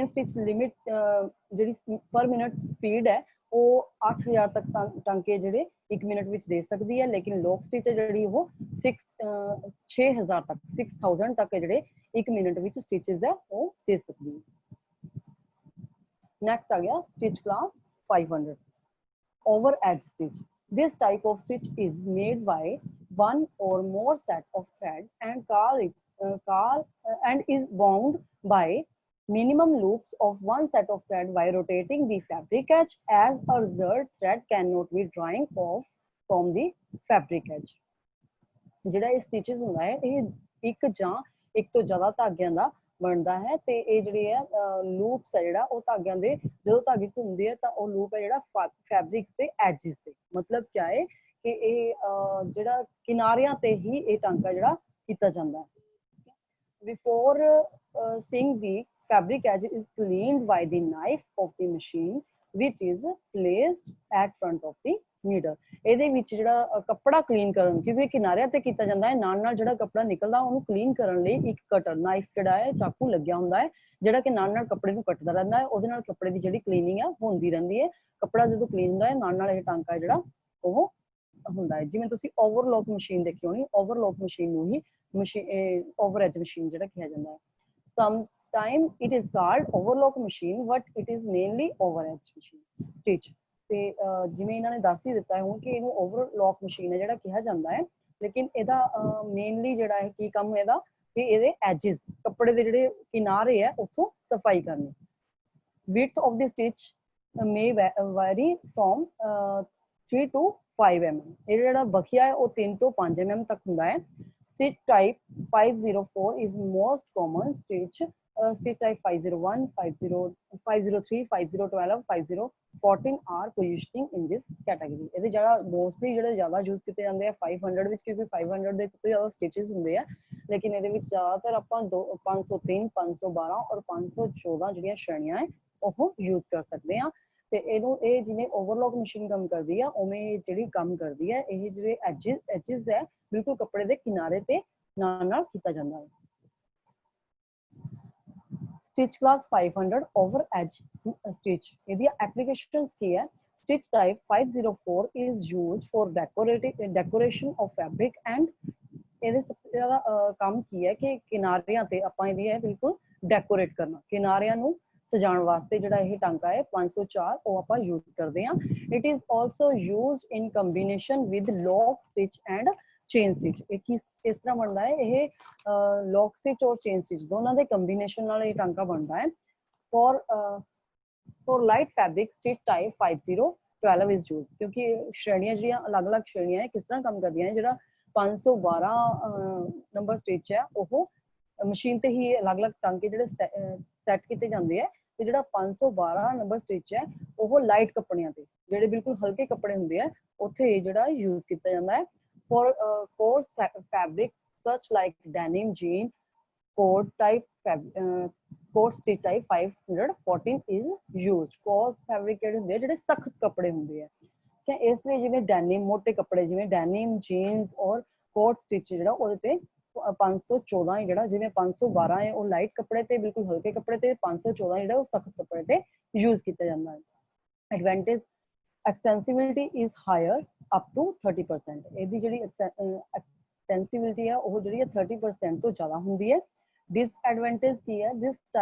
ਸਟਿਚ ਲਿਮਿਟ ਜਿਹੜੀ ਪਰ ਮਿੰਟ ਸਪੀਡ ਹੈ ਉਹ 8000 ਤੱਕ ਟਾਂਕੇ ਜਿਹੜੇ 1 ਮਿੰਟ ਵਿੱਚ ਦੇ ਸਕਦੀ ਹੈ, ਲੇਕਿਨ ਲੌਕ ਸਟਿਚ ਹੈ ਜਿਹੜੀ ਉਹ 6000 ਤੱਕ 6000 ਤੱਕ ਜਿਹੜੇ 1 ਮਿੰਟ ਵਿੱਚ ਸਟਿਚਸ ਹੈ ਉਹ ਦੇ ਸਕਦੀ ਹੈ। Next आ गया stitch class 500 over edge stitch. This type of stitch is made by one or more set of thread and is bound by minimum loops of one set of thread by rotating the fabric edge. As a result, thread cannot be drawing off from the fabric edge. ਜਿਹੜਾ ਇਹ stitches ਹੁੰਦਾ ਹੈ ਇਹ ਇੱਕ ਜਾਂ ਇੱਕ ਤੋਂ ਜ਼ਿਆਦਾ ਧਾਗਿਆਂ ਦਾ ਬਣਦਾ ਹੈ ਤੇ ਇਹ ਜਿਹੜੇ ਹੈ ਲੂਪਸ ਹੈ ਜਿਹੜਾ ਉਹ ਧਾਗਿਆਂ ਦੇ ਜਦੋਂ ਧਾਗੇ ਘੁੰਮਦੇ ਆ ਤਾਂ ਉਹ ਲੂਪ ਹੈ ਜਿਹੜਾ ਫੈਬਰਿਕ ਤੇ ਐਜਿਸ ਤੇ, ਮਤਲਬ ਕਿਆ ਹੈ ਕਿ ਇਹ ਜਿਹੜਾ ਕਿਨਾਰਿਆਂ ਤੇ ਹੀ ਇਹ ਟਾਂਕਾ ਜਿਹੜਾ ਕੀਤਾ ਜਾਂਦਾ ਹੈ। Before seeing the fabric edge is cleaned by the knife of the machine which is placed at front of the needle. ਇਹਦੇ ਵਿੱਚ ਜਿਹੜਾ ਕੱਪੜਾ ਕਲੀਨ ਕਰਨ, ਕਿਉਂਕਿ ਕਿਨਾਰਿਆਂ ਤੇ ਕੀਤਾ ਜਾਂਦਾ ਹੈ, ਨਾਲ ਨਾਲ ਜਿਹੜਾ ਕੱਪੜਾ ਨਿਕਲਦਾ ਉਹਨੂੰ ਕਲੀਨ ਕਰਨ ਲਈ ਇੱਕ ਕਟਰ ਨਾਈਫ ਜਿਹੜਾ ਹੈ ਚਾਕੂ ਲੱਗਿਆ ਹੁੰਦਾ ਹੈ ਜਿਹੜਾ ਕਿ ਨਾਲ ਨਾਲ ਕੱਪੜੇ ਨੂੰ ਕੱਟਦਾ ਰਹਿੰਦਾ ਹੈ। ਉਹਦੇ ਨਾਲ ਕੱਪੜੇ ਦੀ ਜਿਹੜੀ ਕਲੀਨਿੰਗ ਹੈ ਹੁੰਦੀ ਰਹਿੰਦੀ ਹੈ। ਕੱਪੜਾ ਜਦੋਂ ਕਲੀਨ ਹੁੰਦਾ ਹੈ ਨਾਲ ਨਾਲ ਇਹ ਟਾਂਕਾ ਜਿਹੜਾ ਉਹ ਹੁੰਦਾ ਹੈ। ਜਿਵੇਂ ਤੁਸੀਂ ਓਵਰਲੋਕ ਮਸ਼ੀਨ ਦੇਖੀ ਹੋਣੀ, ਓਵਰਲੋਕ ਮਸ਼ੀਨ ਨੂੰ ਹੀ ਓਵਰ ਐਜ ਮਸ਼ੀਨ ਜਿਹੜਾ ਕਿਹਾ ਜਾਂਦਾ ਹੈ। Sometimes it is called overlock machine, but it is mainly over edge machine stitch. ਤੇ ਜਿਵੇਂ ਇਹਨਾਂ ਨੇ ਦੱਸ ਹੀ ਦਿੱਤਾ ਹੈ ਹੁਣ ਕਿ ਇਹਨੂੰ ਓਵਰਲੋਕ ਮਸ਼ੀਨ ਹੈ ਜਿਹੜਾ ਕਿਹਾ ਜਾਂਦਾ ਹੈ, ਲੇਕਿਨ ਇਹਦਾ ਮੇਨਲੀ ਜਿਹੜਾ ਹੈ ਕੀ ਕੰਮ ਇਹਦਾ ਕਿ ਇਹਦੇ ਐਜਿਸ ਕੱਪੜੇ ਦੇ ਜਿਹੜੇ ਕਿਨਾਰੇ ਹੈ ਉੱਥੋਂ ਸਫਾਈ ਕਰਨੀ। width of the stitch may vary from 3 to 5 mm। ਇਹ ਜਿਹੜਾ ਬਖੀਆ ਹੈ ਉਹ 3 ਤੋਂ 5 mm ਤੱਕ ਹੁੰਦਾ ਹੈ। Stitch type 504 is most common stitch. Stitch type 501, 503, 5012, 5014 are positioning in this category. ਇਹਦੇ ਜਿਹੜਾ ਮੋਸਟਲੀ ਜਿਹੜੇ ਜ਼ਿਆਦਾ ਯੂਜ਼ ਕੀਤੇ ਜਾਂਦੇ ਆ 500 ਵਿੱਚ, ਕਿਉਂਕਿ 500 ਦੇ ਤੋਂ ਜ਼ਿਆਦਾ ਸਟਿਚਸ ਹੁੰਦੇ ਆ, ਲੇਕਿਨ ਇਹਦੇ ਵਿੱਚ ਜ਼ਿਆਦਾਤਰ ਆਪਾਂ 503, 512 ਔਰ 514 ਜਿਹੜੀਆਂ ਸ਼੍ਰੇਣੀਆਂ ਹੈ ਉਹ ਯੂਜ਼ ਕਰ ਸਕਦੇ ਆ। ਤੇ ਇਹਨੂੰ ਇਹ ਜਿਵੇਂ ਓਵਰਲੋਕ ਮਸ਼ੀਨ ਕੰਮ ਕਰਦੀ ਆ ਉਵੇਂ ਜਿਹੜੀ ਕੰਮ ਕਰਦੀ ਹੈ ਇਹ ਜਿਹੜੇ ਐਜਿਸ ਹੈ ਬਿਲਕੁਲ ਕੱਪੜੇ ਦੇ ਕਿਨਾਰੇ ਤੇ ਨਾਲ ਨਾਲ ਕੀਤਾ ਜਾਂਦਾ ਹੈ। Stitch class 500 over edge stitch. ਇਹਦੀ applications ਕੀ ਹੈ? Stitch type 504 is used for decoration of fabric and ਇਹਦੇ ਸਭ ਤੋਂ ਜ਼ਿਆਦਾ ਕੰਮ ਕੀ ਹੈ ਕਿ ਕਿਨਾਰਿਆਂ ਤੇ ਆਪਾਂ ਇਹਦੀ ਹੈ ਬਿਲਕੁਲ ਡੈਕੋਰੇਟ ਕਰਨਾ, ਕਿਨਾਰਿਆਂ ਨੂੰ ਸਜਾਉਣ ਵਾਸਤੇ ਜਿਹੜਾ ਇਹ ਟਾਂਕਾ ਹੈ 504 ਉਹ ਆਪਾਂ ਯੂਜ਼ ਕਰਦੇ ਹਾਂ। It is also used in combination with lock stitch and chain stitch। ਇਹ ਕਿਸ ਤਰ੍ਹਾਂ ਬਣਦਾ ਹੈ? ਇਹ ਲੌਕ ਸਟਿਚ ਔਰ ਚੇਨ ਸਟਿਚ ਦੋਨਾਂ ਦੇ ਕੰਬੀਨੇਸ਼ਨ ਨਾਲ ਇਹ ਟਾਂਕਾ ਬਣਦਾ ਹੈ। for light fabric stitch type 5012 is used। ਕਿਉਂਕਿ ਸ਼੍ਰੇਣੀਆਂ ਜਿਹੜੀਆਂ ਅਲੱਗ-ਅਲੱਗ ਸ਼੍ਰੇਣੀਆਂ ਹੈ ਕਿਸ ਤਰ੍ਹਾਂ ਕੰਮ ਕਰਦੀਆਂ ਹੈ, ਜਿਹੜਾ 512 ਨੰਬਰ ਸਟਿਚ ਹੈ ਉਹ ਮਸ਼ੀਨ ਤੇ ਹੀ ਅਲੱਗ-ਅਲੱਗ ਟਾਂਕੇ ਜਿਹੜੇ ਸੈੱਟ ਕੀਤੇ ਜਾਂਦੇ ਹੈ, ਤੇ ਜਿਹੜਾ 512 ਨੰਬਰ ਸਟਿਚ ਹੈ ਉਹ ਲਾਈਟ ਕੱਪੜਿਆਂ ਤੇ ਜਿਹੜੇ ਬਿਲਕੁਲ ਹਲਕੇ ਕੱਪੜੇ ਹੁੰਦੇ ਆ ਉੱਥੇ ਜਿਹੜਾ ਯੂਜ਼ ਕੀਤਾ ਜਾਂਦਾ ਹੈ। for coarse fabric such like denim, jean, coarse stitch type 514 is used। coarse fabric ਜਿਹੜੇ ਹੁੰਦੇ ਆ ਜਿਹੜੇ ਸਖਤ ਕੱਪੜੇ ਹੁੰਦੇ ਆ, ਇਸ ਲਈ ਜਿਵੇਂ ਡੈਨਿਮ ਮੋਟੇ ਕੱਪੜੇ ਜਿਵੇਂ ਡੈਨਿਮ, ਜੀਨਸ ਔਰ ਕੋਟ ਸਟਿਚ ਜਿਹੜਾ ਉਹਦੇ ਤੇ 514 है ਜਿਹੜਾ, ਜਿਵੇਂ 512 ਹੈ ਉਹ ਲਾਈਟ ਕੱਪੜੇ ਤੇ ਬਿਲਕੁਲ ਹਲਕੇ ਕੱਪੜੇ ਤੇ, 514 ਜਿਹੜਾ ਉਹ ਸਖਤ ਕੱਪੜੇ ਤੇ ਯੂਜ਼ ਕੀਤਾ ਜਾਂਦਾ ਹੈ। Advantage extensibility is higher up to 30%, ਇਹਦੀ ਜਿਹੜੀ extensibility ਹੈ ਉਹ ਜਿਹੜੀ 30% ਤੋਂ ਜ਼ਿਆਦਾ ਹੁੰਦੀ ਹੈ। Disadvantage ਕੀ ਹੈ, this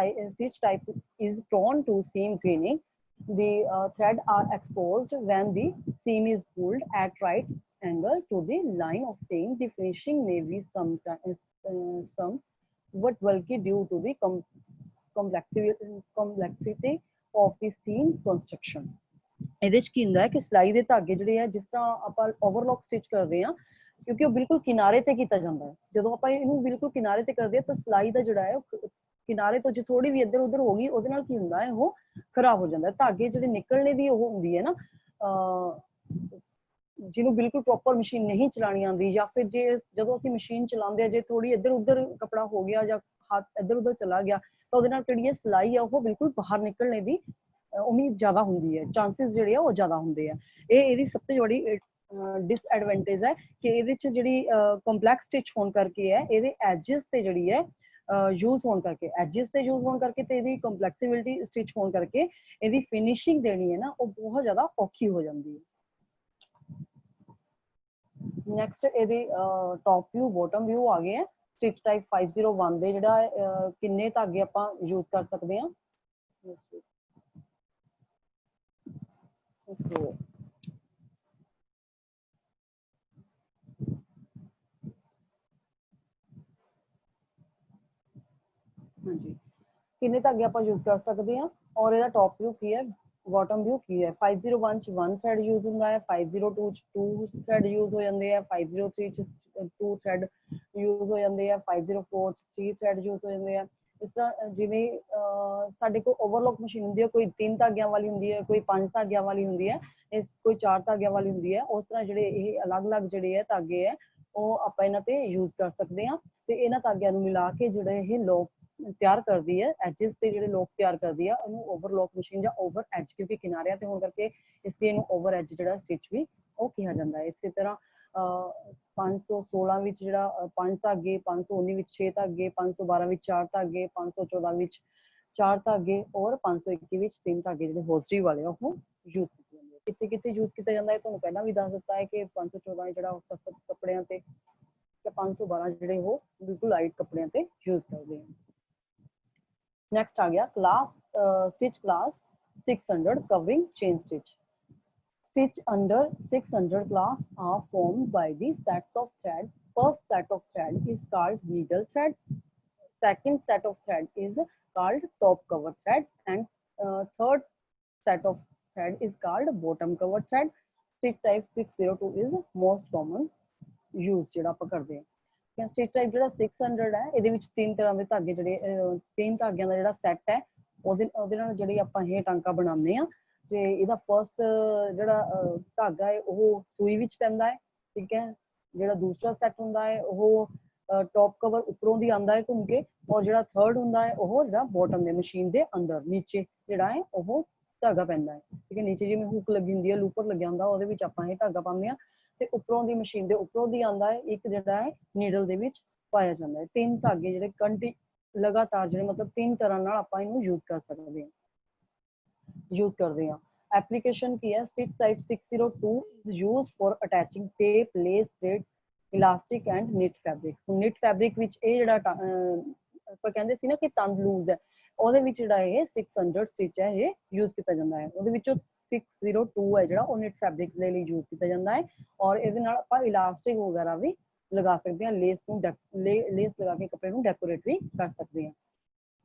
stitch type is prone to seam graining, the thread are exposed when the seam is pulled at right angle to the line of seam, the finishing may be somewhat bulky due to the complexity of the seam construction। ਇਹਦੇ ਚ ਕੀ ਹੁੰਦਾ ਹੈ ਕਿ ਸਿਲਾਈ ਦੇ ਧਾਗੇ ਜਿਹੜੇ ਆ, ਜਿਸ ਤਰ੍ਹਾਂ ਆਪਾਂ ਓਵਰਲੌਕ ਸਟਿਚ ਕਰਦੇ ਆ, ਕਿਉਂਕਿ ਉਹ ਬਿਲਕੁਲ ਕਿਨਾਰੇ ਤੇ ਕੀਤਾ ਜਾਂਦਾ ਹੈ। ਜਦੋਂ ਆਪਾਂ ਇਹਨੂੰ ਬਿਲਕੁਲ ਕਿਨਾਰੇ ਤੇ ਕਰਦੇ ਆ ਤਾਂ ਸਿਲਾਈ ਦਾ ਜਿਹੜਾ ਹੈ ਕਿਨਾਰੇ ਤੋਂ ਜੇ ਥੋੜੀ ਵੀ ਇੱਧਰ ਉੱਧਰ ਹੋ ਗਈ, ਉਹਦੇ ਨਾਲ ਕੀ ਹੁੰਦਾ ਹੈ, ਉਹ ਖਰਾਬ ਹੋ ਜਾਂਦਾ ਹੈ। ਧਾਗੇ ਜਿਹੜੇ ਨਿਕਲਣੇ ਦੀ ਉਹ ਹੁੰਦੀ ਹੈ ਨਾ, ਜਿਹਨੂੰ ਬਿਲਕੁਲ ਪ੍ਰੋਪਰ ਮਸ਼ੀਨ ਨਹੀਂ ਚਲਾਣੀ ਆਉਂਦੀ, ਜਾਂ ਫਿਰ ਜੇ ਜਦੋਂ ਅਸੀਂ ਮਸ਼ੀਨ ਚਲਾਉਂਦੇ ਆ ਜੇ ਥੋੜੀ ਇੱਧਰ ਉੱਧਰ ਕੱਪੜਾ ਹੋ ਗਿਆ ਜਾਂ ਹੱਥ ਇੱਧਰ ਉੱਧਰ ਚਲਾ ਗਿਆ, ਤਾਂ ਉਹਦੇ ਨਾਲ ਜਿਹੜੀ ਸਿਲਾਈ ਆ ਉਹ ਬਿਲਕੁਲ ਬਾਹਰ ਨਿਕਲਣੇ ਦੀ ਉਮੀਦ ਜ਼ਿਆਦਾ ਹੁੰਦੀ ਹੈ, ਚਾਂਸਿਸ ਜਿਹੜੇ ਆ ਉਹ ਜ਼ਿਆਦਾ ਹੁੰਦੇ ਆ। ਇਹ ਇਹਦੀ ਸਭ ਤੋਂ ਬੜੀ ਡਿਸਐਡਵਾਂਟੇਜ ਹੈ ਕਿ ਇਹਦੇ ਚ ਜਿਹੜੀ ਕੰਪਲੈਕਸ ਸਟਿਚ ਹੋਣ ਕਰਕੇ ਹੈ, ਇਹਦੇ ਐਜਸ ਤੇ ਜਿਹੜੀ ਹੈ ਯੂਜ਼ ਹੋਣ ਕਰਕੇ, ਐਜਸ ਤੇ ਯੂਜ਼ ਹੋਣ ਕਰਕੇ ਤੇ ਇਹਦੀ ਕੰਪਲੈਕਸਿਬਿਲਿਟੀ ਸਟਿਚ ਹੋਣ ਕਰਕੇ ਇਹਦੀ ਫਿਨਿਸ਼ਿੰਗ ਦੇਣੀ ਹੈ ਨਾ, ਉਹ ਬਹੁਤ ਜ਼ਿਆਦਾ ਔਖੀ ਹੋ ਜਾਂਦੀ ਹੈ। ਨੈਕਸਟ ਇਹਦੇ ਟੌਪ ਵਿਊ ਬੋਟਮ ਵਿਊ ਆ ਗਏ ਹੈ। ਸਟਿਚ ਟਾਈਪ 501 ਦੇ ਜਿਹੜਾ ਕਿੰਨੇ ਧਾਗੇ ਆਪਾਂ ਯੂਜ਼ ਕਰ ਸਕਦੇ ਹਾਂ। ਹਾਂਜੀ, ਕਿੰਨੇ ਧਾਗੇ ਆਪਾਂ ਯੂਜ਼ ਕਰ ਸਕਦੇ ਹਾਂ, ਔਰ ਇਹਦਾ ਟੌਪ ਵਿਊ ਕੀ ਹੈ, ਬੋਟਮ ਵਿਊ ਕੀ ਹੈ। 501 ਚ 1 ਥ੍ਰੈਡ ਯੂਜ਼ ਹੁੰਦਾ ਹੈ, 502 ਚ 2 ਥ੍ਰੈਡ ਯੂਜ਼ ਹੋ ਜਾਂਦੇ ਆ, 503 ਚ 2 ਥ੍ਰੈਡ ਯੂਜ਼ ਹੋ ਜਾਂਦੇ ਆ, 504 ਚ 3 ਥ੍ਰੈਡ ਯੂਜ਼ ਹੋ ਜਾਂਦੇ ਆ। ਇਸ ਤਰ੍ਹਾਂ ਜਿਵੇਂ ਸਾਡੇ ਕੋਲ ਓਵਰਲੌਕ ਮਸ਼ੀਨ ਹੁੰਦੀ ਹੈ, ਕੋਈ 3 ਧਾਗਿਆਂ ਵਾਲੀ ਹੁੰਦੀ ਹੈ, ਕੋਈ 5 ਧਾਗਿਆਂ ਵਾਲੀ ਹੁੰਦੀ ਹੈ, ਕੋਈ 4 ਧਾਗਿਆਂ ਵਾਲੀ ਹੁੰਦੀ ਹੈ। ਉਸ ਤਰ੍ਹਾਂ ਜਿਹੜੇ ਇਹ ਅਲੱਗ-ਅਲੱਗ ਜਿਹੜੇ ਹੈ ਧਾਗੇ ਹੈ, ਉਹ ਆਪਾਂ ਇਹਨਾਂ ਤੇ ਯੂਜ਼ ਕਰ ਸਕਦੇ ਹਾਂ। ਤੇ ਇਹਨਾਂ ਧਾਗਿਆਂ ਨੂੰ ਮਿਲਾ ਕੇ ਜਿਹੜੇ ਇਹ ਲੋਕ ਤਿਆਰ ਕਰਦੀ ਹੈ, ਐਜਸ ਤੇ ਜਿਹੜੇ ਲੋਕ ਤਿਆਰ ਕਰਦੀ ਆ, ਉਹਨੂੰ ਓਵਰਲੌਕ ਮਸ਼ੀਨ ਜਾਂ ਓਵਰ ਐਜ, ਕਿਉਂਕਿ ਕਿਨਾਰਿਆਂ ਤੇ ਹੋਣ ਕਰਕੇ ਇਸ ਲਈ ਇਹਨੂੰ ਓਵਰ ਐਜ ਜਿਹੜਾ ਸਟਿਚ ਵੀ ਉਹ ਕਿਹਾ ਜਾਂਦਾ ਹੈ। ਇਸੇ ਤਰ੍ਹਾਂ 516 ਵਿੱਚ ਜਿਹੜਾ 5 ਧਾਗੇ, 519 ਵਿੱਚ 6 ਧਾਗੇ, 512 ਵਿੱਚ 4 ਧਾਗੇ, 514 ਵਿੱਚ 4 ਧਾਗੇ ਔਰ 521 ਵਿੱਚ 3 ਧਾਗੇ ਜਿਹੜੇ ਹੌਜ਼ਰੀ ਵਾਲੇ ਉਹ ਯੂਜ਼ ਕੀਤੇ ਜਾਂਦੇ ਆ। ਕਿੱਥੇ ਕਿੱਥੇ ਯੂਜ਼ ਕੀਤਾ ਜਾਂਦਾ ਹੈ ਤੁਹਾਨੂੰ ਪਹਿਲਾਂ ਵੀ ਦੱਸ ਦਿੱਤਾ ਹੈ ਕਿ 514 ਜਿਹੜਾ ਉਹ ਸਖਤ ਕੱਪੜਿਆਂ ਤੇ, ਤੇ 512 ਜਿਹੜੇ ਉਹ ਬਿਲਕੁਲ ਲਾਈਟ ਕੱਪੜਿਆਂ ਤੇ ਯੂਜ਼ ਕਰਦੇ ਆ। नेक्स्ट आ गया class stitch class 600 covering chain stitch. Stitch under 600 class are formed by the sets of thread. First set of thread is called needle thread. Second set of thread is called top cover thread, and third set of thread is called bottom cover thread. Stitch type 602 is most common use ਜਿਹੜਾ ਆਪਾਂ ਕਰਦੇ ਹਾਂ। Stitch type ਜਿਹੜਾ 600 ਹੈ, ਇਹਦੇ ਵਿੱਚ 3 ਤਰ੍ਹਾਂ ਦੇ ਧਾਗੇ ਜਿਹੜੇ 3 ਧਾਗਿਆਂ ਦਾ ਜਿਹੜਾ ਸੈੱਟ ਹੈ, ਉਹਦੇ ਨਾਲ ਜਿਹੜੀ ਆਪਾਂ ਇਹ ਟਾਂਕਾ ਬਣਾਉਂਦੇ ਆ। ਤੇ ਇਹਦਾ ਫਸਟ ਜਿਹੜਾ ਧਾਗਾ ਹੈ ਉਹ ਸੂਈ ਵਿੱਚ ਪੈਂਦਾ ਹੈ, ਠੀਕ ਹੈ। ਜਿਹੜਾ ਦੂਸਰਾ ਸੈੱਟ ਹੁੰਦਾ ਹੈ ਉਹ ਟੌਪ ਕਵਰ ਉੱਪਰੋਂ ਦੀ ਆਉਂਦਾ ਹੈ ਘੁੰਮ ਕੇ, ਔਰ ਜਿਹੜਾ ਥਰਡ ਹੁੰਦਾ ਹੈ ਉਹ ਜਿਹੜਾ ਬੋਟਮ ਦੇ ਮਸ਼ੀਨ ਦੇ ਅੰਦਰ ਨੀਚੇ ਜਿਹੜਾ ਹੈ ਉਹ ਧਾਗਾ ਪੈਂਦਾ ਹੈ, ਠੀਕ ਹੈ। ਨੀਚੇ ਜਿਵੇਂ ਹੁੱਕ ਲੱਗੀ ਹੁੰਦੀ ਹੈ, ਲੂਪਰ ਲੱਗਿਆ ਹੁੰਦਾ, ਉਹਦੇ ਵਿੱਚ ਆਪਾਂ ਇਹ ਧਾਗਾ ਪਾਉਂਦੇ ਹਾਂ, ਤੇ ਉੱਪਰੋਂ ਦੀ ਮਸ਼ੀਨ ਦੇ ਉੱਪਰੋਂ ਦੀ ਆਉਂਦਾ ਹੈ, ਇੱਕ ਜਿਹੜਾ ਹੈ ਨੀਡਲ ਦੇ ਵਿੱਚ ਪਾਇਆ ਜਾਂਦਾ ਹੈ। 3 ਧਾਗੇ ਜਿਹੜੇ ਲਗਾਤਾਰ ਜਿਹੜੇ ਮਤਲਬ 3 ਤਰ੍ਹਾਂ ਨਾਲ ਆਪਾਂ ਇਹਨੂੰ ਯੂਜ਼ ਕਰ ਸਕਦੇ ਹਾਂ, ਯੂਜ਼ ਕਰਦੇ ਹਾਂ। ਐਪਲੀਕੇਸ਼ਨ ਕੀ ਹੈ, stitch type 602 is used for attaching tape, lace, thread, elastic and knit fabric। knit fabric ਵਿੱਚ ਇਹ ਜਿਹੜਾ ਆਪਾਂ ਕਹਿੰਦੇ ਸੀ ਨਾ ਕਿ ਤੰਦ ਲੂਜ਼ ਹੈ, ਉਹਦੇ ਵਿੱਚ ਜਿਹੜਾ ਇਹ 600 ਸਟਿਚ ਹੈ ਇਹ ਯੂਜ਼ ਕੀਤਾ ਜਾਂਦਾ ਹੈ। ਉਹਦੇ ਵਿੱਚੋਂ 602 ਹੈ ਜਿਹੜਾ ਉਹ knit fabric ਦੇ ਲਈ ਯੂਜ਼ ਕੀਤਾ ਜਾਂਦਾ ਹੈ, ਔਰ ਇਹਦੇ ਨਾਲ ਆਪਾਂ ਇਲਾਸਟਿਕ ਵਗੈਰਾ ਵੀ ਲਗਾ ਸਕਦੇ ਹਾਂ, ਲੇਸ ਨੂੰ ਲੇਸ ਲਗਾ ਕੇ ਕੱਪੜੇ ਨੂੰ ਡੈਕੋਰੇਟ ਵੀ ਕਰ ਸਕਦੇ ਹਾਂ।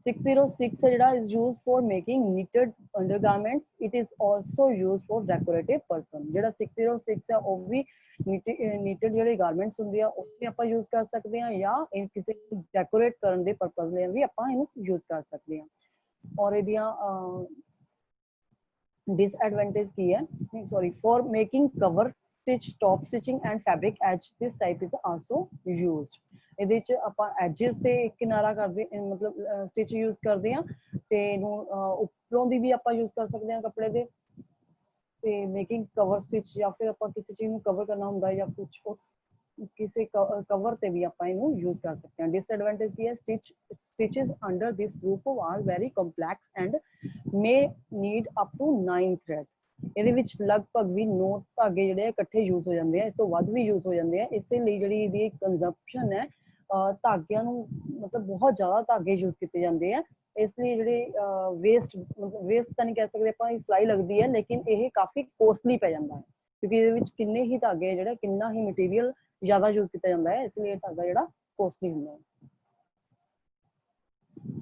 606 ਹੈ ਜਿਹੜਾ is used for making knitted undergarments. It is also used for decorative person। ਜਿਹੜਾ 606 ਹੈ ਉਹ ਵੀ knitted ਜਿਹੜੇ ਗਾਰਮੈਂਟਸ ਹੁੰਦੇ ਆ ਉਹ ਵੀ ਆਪਾਂ ਯੂਜ਼ ਕਰ ਸਕਦੇ ਹਾਂ, ਜਾਂ ਇਹ ਕਿਸੇ ਡੈਕੋਰੇਟ ਕਰਨ ਦੇ ਪਰਪਸ ਲਈ ਵੀ ਆਪਾਂ ਇਹਨੂੰ ਯੂਜ਼ ਕਰ ਸਕਦੇ ਹਾਂ। ਔਰ ਇਹਦੀਆਂ disadvantage ਕੀ ਹੈ, sorry, for making cover stitch, top stitching and fabric edge, this type is also used। ਇਹਦੇ ਚ ਆਪਾਂ ਐਜਸ ਤੇ ਕਿਨਾਰਾ ਕਰਦੇ ਮਤਲਬ ਸਟਿਚ ਯੂਜ਼ ਕਰਦੇ ਹਾਂ, ਤੇ ਇਹਨੂੰ ਉੱਪਰੋਂ ਦੀ ਵੀ ਆਪਾਂ ਯੂਜ਼ ਕਰ ਸਕਦੇ ਹਾਂ ਕੱਪੜੇ ਦੇ, ਤੇ ਮੇਕਿੰਗ ਕਵਰ ਸਟਿਚ ਜਾਂ ਫਿਰ ਆਪਾਂ ਕਿਸੇ ਚੀਜ਼ ਨੂੰ ਕਵਰ ਕਰਨਾ ਹੁੰਦਾ ਜਾਂ ਕੁਝ ਕਿਸੇ ਕਵਰ ਤੇ ਵੀ ਆਪਾਂ ਇਹਨੂੰ ਯੂਜ਼ ਕਰ ਸਕਦੇ ਹਾਂ। ਡਿਸਐਡਵਾਂਟੇਜ ਕੀ ਹੈ, stitches under this group are very complex and may need up to 9 thread। ਇਹਦੇ ਵਿੱਚ ਲਗਭਗ ਵੀ 9 ਧਾਗੇ ਜਿਹੜੇ ਇਕੱਠੇ ਯੂਜ਼ ਹੋ ਜਾਂਦੇ ਆ, ਇਸ ਤੋਂ ਵੱਧ ਵੀ ਯੂਜ਼ ਹੋ ਜਾਂਦੇ ਆ। ਇਸੇ ਲਈ ਜਿਹੜੀ ਇਹਦੀ ਕੰਜ਼ੰਪਸ਼ਨ ਹੈ ਧਾਗਿਆਂ ਨੂੰ ਮਤਲਬ ਬਹੁਤ ਜ਼ਿਆਦਾ ਧਾਗੇ ਯੂਜ਼ ਕੀਤੇ ਜਾਂਦੇ ਆ। ਇਸ ਲਈ ਜਿਹੜੇ ਵੇਸਟ ਤਾਂ ਨਹੀਂ ਕਹਿ ਸਕਦੇ ਆਪਾਂ, ਇਹ ਸਿਲਾਈ ਲੱਗਦੀ ਹੈ ਲੇਕਿਨ ਇਹ ਕਾਫੀ ਕੋਸਟਲੀ ਪੈ ਜਾਂਦਾ ਹੈ ਕਿਉਂਕਿ ਇਹਦੇ ਵਿੱਚ ਕਿੰਨੇ ਹੀ ਧਾਗੇ ਜਿਹੜਾ ਕਿੰਨਾ ਹੀ ਮਟੀਰੀਅਲ ਜ਼ਿਆਦਾ ਯੂਜ਼ ਕੀਤਾ ਜਾਂਦਾ ਹੈ, ਇਸ ਲਈ ਇਹ ਧਾਗਾ ਜਿਹੜਾ ਕੋਸਟਲੀ ਹੁੰਦਾ ਹੈ।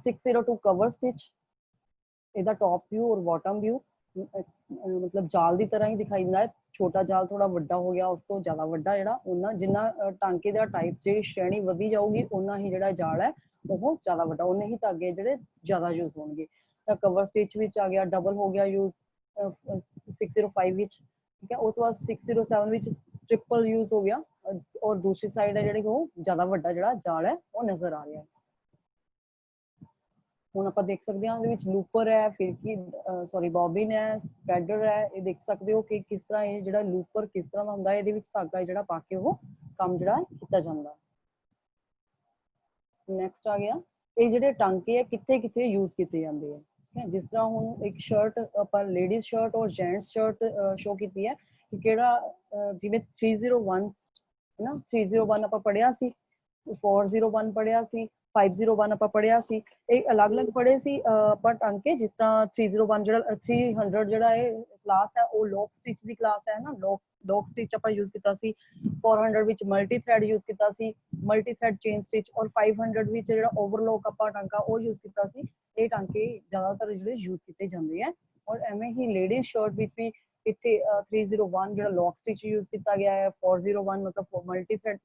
602 ਕਵਰ ਸਟਿਚ, ਇਹਦਾ ਟੌਪ ਵਿਊ ਔਰ ਬਾਟਮ ਵਿਊ ਮਤਲਬ ਜਾਲ ਦੀ ਤਰ੍ਹਾਂ ਹੀ ਦਿਖਾਈ ਦਿੰਦਾ ਹੈ। ਛੋਟਾ ਜਾਲ ਥੋੜਾ ਵੱਡਾ ਹੋ ਗਿਆ, ਉਸ ਤੋਂ ਜ਼ਿਆਦਾ ਵੱਡਾ ਜਿਹੜਾ ਉਹਨਾਂ ਜਿੰਨਾ ਟਾਂਕੇ ਦਾ ਟਾਈਪ ਜਿਹੜੀ ਸ਼੍ਰੇਣੀ ਵਧੀ ਜਾਊਗੀ ਉਹਨਾਂ ਹੀ ਜਿਹੜਾ ਜਾਲ ਹੈ ਉਹ ਜ਼ਿਆਦਾ ਵੱਡਾ, ਉਹਨੇ ਹੀ ਧਾਗੇ ਜਿਹੜੇ ਜ਼ਿਆਦਾ ਯੂਜ਼ ਹੋਣਗੇ। ਤਾਂ ਕਵਰ ਸਟਿਚ ਵਿੱਚ ਆ ਗਿਆ, ਡਬਲ ਹੋ ਗਿਆ ਯੂਜ਼ 605 ਵਿੱਚ, ਠੀਕ ਹੈ। ਉਸ ਤੋਂ ਬਾਅਦ 607 ਵਿੱਚ ट्रिपल यूज हो गया और दूसरी साइड है ਜਿਹੜੀ ਉਹ ਜ਼ਿਆਦਾ ਵੱਡਾ ਜਿਹੜਾ ਜਾਲ ਹੈ ਉਹ ਨਜ਼ਰ ਆ ਰਿਹਾ ਹੈ। ਹੁਣ ਆਪਾਂ ਦੇਖ ਸਕਦੇ ਹਾਂ ਉਹਦੇ ਵਿੱਚ ਲੂਪਰ ਹੈ, ਫਿਰਕੀ ਸੌਰੀ ਬੌਬਿਨ ਹੈ, ਸਪੈਡਰ ਹੈ। ਇਹ ਦੇਖ ਸਕਦੇ ਹੋ ਕਿ ਕਿਸ ਤਰ੍ਹਾਂ ਇਹ ਜਿਹੜਾ ਲੂਪਰ ਕਿਸ ਤਰ੍ਹਾਂ ਦਾ ਹੁੰਦਾ ਹੈ, ਇਹਦੇ ਵਿੱਚ ਧਾਗਾ ਜਿਹੜਾ ਪਾ ਕੇ ਉਹ ਕੰਮ ਜਿਹੜਾ ਕੀਤਾ ਜਾਂਦਾ। ਨੈਕਸਟ ਆ ਗਿਆ ਇਹ ਜਿਹੜੇ ਟਾਂਕੇ ਹੈ ਕਿੱਥੇ ਕਿੱਥੇ ਯੂਜ਼ ਕੀਤੇ ਜਾਂਦੇ ਆ, ਠੀਕ ਹੈ। ਜਿਸ ਤਰ੍ਹਾਂ ਹੁਣ ਇੱਕ ਸ਼ਰਟ ਆਪਾਂ ਲੇਡੀਜ਼ ਸ਼ਰਟ ਔਰ ਜੈਂਟਸ ਸ਼ਰਟ ਸ਼ੋ ਕੀਤੀ ਹੈ ਕਿ ਕਿਹੜਾ ਜਿਵੇਂ 301 ਹੈ ਨਾ, 301 ਆਪਾਂ ਪੜ੍ਹਿਆ ਸੀ, 401 ਪੜ੍ਹਿਆ ਸੀ, 501 ਆਪਾਂ ਪੜ੍ਹਿਆ ਸੀ। ਇਹ ਅਲੱਗ-ਅਲੱਗ ਪੜ੍ਹੇ ਸੀ ਆਪਾਂ ਟਾਂਕੇ। ਜਿਸ ਤਰ੍ਹਾਂ 301 ਜਿਹੜਾ 300 ਜਿਹੜਾ ਇਹ ਕਲਾਸ ਹੈ ਉਹ ਲੋਕ ਸਟਿਚ ਦੀ ਕਲਾਸ ਹੈ ਨਾ, ਲੋਕ ਸਟਿਚ ਆਪਾਂ ਯੂਜ਼ ਕੀਤਾ ਸੀ। 400 ਵਿੱਚ ਮਲਟੀ ਥ੍ਰੈਡ ਯੂਜ਼ ਕੀਤਾ ਸੀ, ਮਲਟੀ ਥ੍ਰੈਡ ਚੇਨ ਸਟਿਚ, ਔਰ 500 ਵਿੱਚ ਜਿਹੜਾ ਓਵਰਲੋਕ ਆਪਾਂ ਟਾਂਕਾ ਉਹ ਯੂਜ਼ ਕੀਤਾ ਸੀ। ਇਹ ਟਾਂਕੇ ਜ਼ਿਆਦਾਤਰ ਜਿਹੜੇ ਯੂਜ਼ ਕੀਤੇ ਜਾਂਦੇ ਆ। ਔਰ ਐਵੇਂ ਹੀ ਲੇਡੀਜ਼ ਸ਼ਰਟ ਵਿੱਚ ਵੀ ਇੱਥੇ 301 ਜਿਹੜਾ ਲੌਕ ਸਟਿਚ ਯੂਜ਼ ਕੀਤਾ ਗਿਆ ਹੈ, 401 ਮਤਲਬ multi thread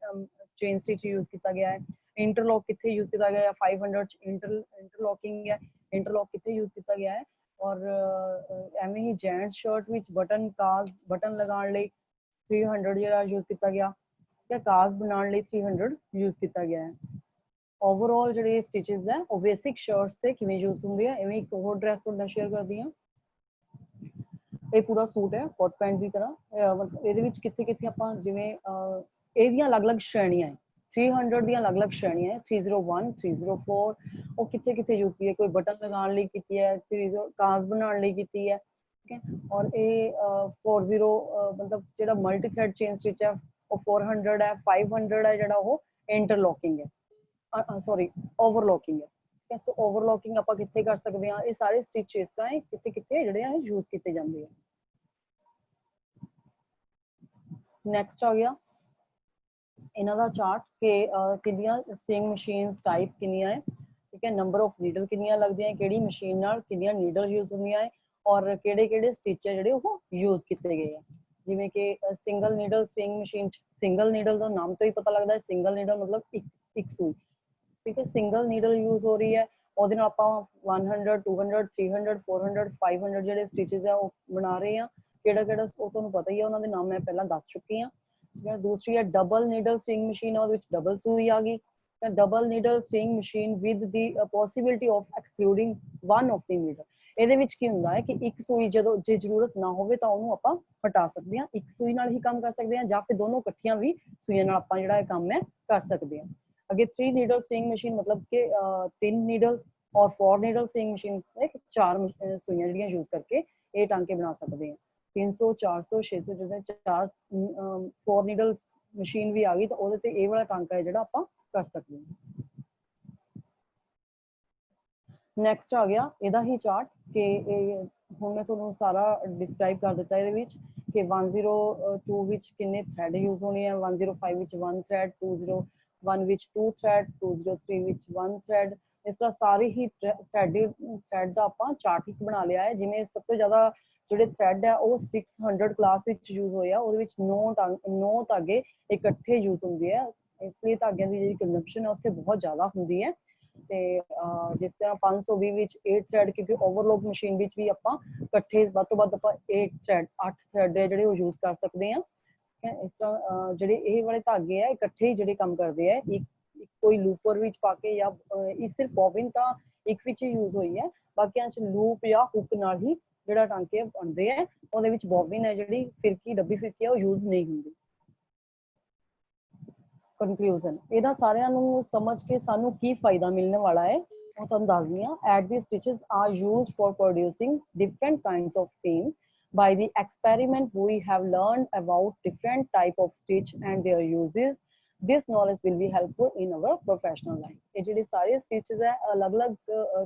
chain stitch use ਕੀਤਾ ਗਿਆ ਹੈ। ਇੰਟਰਲੌਕ ਕਿੱਥੇ ਯੂਜ਼ ਕੀਤਾ ਗਿਆ ਹੈ, 500 ਚ ਇੰਟਰਲੌਕਿੰਗ ਹੈ, ਇੰਟਰਲੌਕ ਕਿੱਥੇ ਯੂਜ਼ ਕੀਤਾ ਗਿਆ ਹੈ। ਔਰ ਐਵੇਂ ਹੀ ਜੈਂਟਸ ਸ਼ਰਟ ਵਿੱਚ ਬਟਨ ਕਾਜ਼ ਬਟਨ ਲਗਾਉਣ ਲਈ 300 ਜਿਹੜਾ ਯੂਜ਼ ਕੀਤਾ ਗਿਆ, ਜਾਂ ਕਾਜ਼ ਬਣਾਉਣ ਲਈ 300 ਯੂਜ਼ ਕੀਤਾ ਗਿਆ ਹੈ। ਓਵਰਆਲ ਜਿਹੜੇ ਸਟਿਚਸ ਹੈ ਉਹ ਬੇਸਿਕ ਸ਼ਰਟਸ ਤੇ ਕਿਵੇਂ ਯੂਜ਼ ਹੁੰਦੇ ਆ, ਐਵੇਂ ਇੱਕ ਹੋਰ ਡਰੈਸ ਤੁਹਾਡਾ ਸ਼ੇਅਰ ਕਰਦੀ ਹਾਂ। ਇਹ ਪੂਰਾ ਸੂਟ ਹੈ ਕੋਟ ਪੈਂਟ ਦੀ ਤਰ੍ਹਾਂ, ਮਤਲਬ ਇਹਦੇ ਵਿੱਚ ਕਿੱਥੇ ਕਿੱਥੇ ਆਪਾਂ ਜਿਵੇਂ ਇਹਦੀਆਂ ਅਲੱਗ-ਅਲੱਗ ਸ਼੍ਰੇਣੀਆਂ ਹੈ, 300 ਦੀਆਂ ਅਲੱਗ-ਅਲੱਗ ਸ਼੍ਰੇਣੀਆਂ ਹੈ, 301 304 ਉਹ ਕਿੱਥੇ ਕਿੱਥੇ ਯੂਜ਼ ਕੀਤੀ ਹੈ। ਕੋਈ ਬਟਨ ਲਗਾਉਣ ਲਈ ਕੀਤੀ ਹੈ, 30 ਕਾਜ਼ ਬਣਾਉਣ ਲਈ ਕੀਤੀ ਹੈ, ਠੀਕ ਹੈ। ਔਰ ਇਹ 40 ਮਤਲਬ ਜਿਹੜਾ ਮਲਟੀ ਥ੍ਰੈਡ ਚੇਨ ਸਟਿਚ ਹੈ ਉਹ 400 ਹੈ, 500 ਹੈ ਜਿਹੜਾ ਉਹ ਇੰਟਰਲੌਕਿੰਗ ਹੈ, ਸੌਰੀ ਓਵਰਲੌਕਿੰਗ ਹੈ। तो ओवरलॉकिंग ਆਪਾਂ ਕਿੱਥੇ ਕਰ ਸਕਦੇ ਹਾਂ, ਇਹ ਸਾਰੇ ਸਟਿਚ ਇਸ ਤਰ੍ਹਾਂ ਹੈ ਕਿੱਥੇ ਕਿੱਥੇ ਜਿਹੜੇ ਆ ਯੂਜ਼ ਕੀਤੇ ਜਾਂਦੇ ਆ। ਨੈਕਸਟ ਆ ਗਿਆ ਇਹਨਾਂ ਦਾ ਚਾਰਟ ਕਿ ਕਿੰਨੀਆਂ ਸੇਇੰਗ ਮਸ਼ੀਨਸ ਟਾਈਪ ਕਿੰਨੀਆਂ ਹੈ, ਠੀਕ ਹੈ। ਨੰਬਰ ਆਫ ਨੀਡਲ ਕਿੰਨੀਆਂ ਲੱਗਦੀਆਂ, ਕਿਹੜੀ ਮਸ਼ੀਨ ਨਾਲ ਕਿੰਨੀਆਂ ਨੀਡਲ ਯੂਜ਼ ਹੁੰਦੀਆਂ ਹੈ, ਔਰ ਕਿਹੜੇ ਕਿਹੜੇ ਸਟਿਚ ਹੈ ਜਿਹੜੇ ਉਹ ਯੂਜ਼ ਕੀਤੇ ਗਏ ਆ। ਜਿਵੇਂ ਕਿ ਸਿੰਗਲ ਨੀਡਲ ਸੇਇੰਗ ਮਸ਼ੀਨ ਚ ਸਿੰਗਲ ਨੀਡਲ ਦਾ ਨਾਮ ਤੋਂ ਹੀ ਪਤਾ ਲੱਗਦਾ ਹੈ, ਸਿੰਗਲ ਨੀਡਲ ਮਤਲਬ ਇੱਕ ਸੂਈ, ठीक है। सिंगल नीडल यूज हो रही है, ਉਹਦੇ ਨਾਲ ਆਪਾਂ 100 200 300 400 500 ਜਿਹੜੇ ਸਟਿਚਸ ਹੈ ਉਹ ਬਣਾ ਰਹੇ ਆ। ਕਿਹੜਾ ਕਿਹੜਾ ਉਹ ਤੁਹਾਨੂੰ ਪਤਾ ਹੀ ਹੈ, ਉਹਨਾਂ ਦੇ ਨਾਮ ਮੈਂ ਪਹਿਲਾਂ ਦੱਸ ਚੁੱਕੀ ਹਾਂ, ਠੀਕ ਹੈ। ਦੂਸਰੀ ਹੈ ਡਬਲ ਨੀਡਲ ਸਵਿੰਗ ਮਸ਼ੀਨ, ਉਹਦੇ ਵਿੱਚ ਡਬਲ ਸੂਈ ਆ ਗਈ। ਤਾਂ double needle sewing machine with the possibility of excluding one of the needle. ਇਹਦੇ ਵਿੱਚ ਕੀ ਹੁੰਦਾ ਹੈ ਕਿ ਇੱਕ ਸੂਈ ਜਦੋਂ ਜੇ ਜ਼ਰੂਰਤ ਨਾ ਹੋਵੇ ਤਾਂ ਉਹਨੂੰ ਆਪਾਂ ਹਟਾ ਸਕਦੇ ਹਾਂ, ਇੱਕ ਸੂਈ ਨਾਲ ਹੀ ਕੰਮ ਕਰ ਸਕਦੇ ਹਾਂ, ਜਾਂ ਫਿਰ ਦੋਨੋਂ ਇਕੱਠੀਆਂ ਵੀ ਸੂਈਆਂ ਨਾਲ ਆਪਾਂ ਜਿਹੜਾ ਇਹ ਕੰਮ ਹੈ ਕਰ ਸਕਦੇ ਹਾਂ। अगे 3 नीडल स्विंग मशीन मतलब कि 3 नीडल्स और 4 नीडल स्विंग मशीन 4 सुइयां ਜਿਹੜੀਆਂ यूज करके ਇਹ ਟਾਂਕੇ ਬਣਾ ਸਕਦੇ ਹਾਂ। 300 400 600 ਜਿਹੜੇ 4 नीडल मशीन ਵੀ ਆ ਗਈ ਤਾਂ ਉਹਦੇ ਤੇ ਇਹ ਵਾਲਾ ਟਾਂਕਾ ਹੈ ਜਿਹੜਾ ਆਪਾਂ ਕਰ ਸਕਦੇ ਹਾਂ। ਨੈਕਸਟ ਆ ਗਿਆ ਇਹਦਾ ਹੀ ਚਾਰਟ ਕਿ ਹੁਣ ਮੈਂ ਤੁਹਾਨੂੰ ਸਾਰਾ ਡਿਸਕ੍ਰਾਈਬ ਕਰ ਦਿੱਤਾ ਇਹਦੇ ਵਿੱਚ ਕਿ 102 ਵਿੱਚ ਕਿੰਨੇ ਥ੍ਰੈਡ ਯੂਜ਼ ਹੋਣੇ ਆ, 105 ਵਿੱਚ 1 ਥ੍ਰੈਡ, 201 ਵਿੱਚ 2 ਥ੍ਰੈਡ, 203 ਵਿੱਚ 1 ਥ੍ਰੈਡ। ਇਸ ਤਰ੍ਹਾਂ ਸਾਰੇ ਹੀ ਥ੍ਰੈਡ ਦਾ ਆਪਾਂ ਚਾਰਟ ਇੱਕ ਬਣਾ ਲਿਆ ਹੈ। ਜਿਵੇਂ ਸਭ ਤੋਂ ਜ਼ਿਆਦਾ ਜਿਹੜੇ ਥ੍ਰੈਡ ਹੈ ਉਹ 600 ਕਲਾਸ ਵਿੱਚ ਯੂਜ਼ ਹੋਏ ਆ, ਉਹਦੇ ਵਿੱਚ 9 ਧਾਗੇ ਇਕੱਠੇ ਯੂਜ਼ ਹੁੰਦੇ ਆ, ਇਸ ਲਈ ਧਾਗਿਆਂ ਦੀ ਜਿਹੜੀ ਕੰਜ਼ੰਪਸ਼ਨ ਹੈ ਉੱਥੇ ਬਹੁਤ ਜ਼ਿਆਦਾ ਹੁੰਦੀ ਹੈ। ਤੇ ਜਿਸ ਤਰ੍ਹਾਂ 520 ਵਿੱਚ 8 ਥ੍ਰੈਡ, ਕਿਉਂਕਿ ਓਵਰਲੋਕ ਮਸ਼ੀਨ ਵਿੱਚ ਵੀ ਆਪਾਂ ਇਕੱਠੇ ਵੱਧ ਤੋਂ ਵੱਧ ਆਪਾਂ 8 ਥ੍ਰੈਡ ਜਿਹੜੇ ਉਹ ਯੂਜ਼ ਕਰ ਸਕਦੇ ਹਾਂ। ਇਸ ਤਰ੍ਹਾਂ ਜਿਹੜੇ ਇਹ ਵਾਲੇ ਧਾਗੇ ਆ ਇਕੱਠੇ ਹੀ ਜਿਹੜੇ ਕੰਮ ਕਰਦੇ ਆ, ਇੱਕ ਕੋਈ ਲੂਪਰ ਵਿੱਚ ਪਾ ਕੇ ਜਾਂ ਇਹ ਸਿਰਫ ਬੋਬਿਨ ਤਾਂ ਇੱਕ ਵਿੱਚ ਹੀ ਯੂਜ਼ ਹੋਈ ਹੈ, ਬਾਕੀਆਂ ਚ ਲੂਪ ਜਾਂ ਹੁੱਕ ਨਾਲ ਹੀ ਜਿਹੜਾ ਟਾਂਕੇ ਬਣਦੇ ਆ। ਉਹਦੇ ਵਿੱਚ ਬੋਬਿਨ ਹੈ ਜਿਹੜੀ ਫਿਰਕੀ ਡੱਬੀ ਫਿਰਕੀ ਹੈ ਉਹ ਯੂਜ਼ ਨਹੀਂ ਹੁੰਦੀ। ਕੰਕਲੂਜਨ ਇਹਨਾਂ ਸਾਰਿਆਂ ਨੂੰ ਸਮਝ ਕੇ ਸਾਨੂੰ ਕੀ ਫਾਇਦਾ ਮਿਲਣ ਵਾਲਾ ਹੈ ਉਹ ਤੁਹਾਨੂੰ ਦੱਸਦੀ ਹਾਂ। At the stitches are used for producing different kinds of seam by the experiment we have learned about different type of stitch and their uses. This knowledge will be helpful in our professional life. ਇਹ ਜਿਹੜੇ ਸਾਰੇ stitches ਹੈ ਅਲੱਗ-ਅਲੱਗ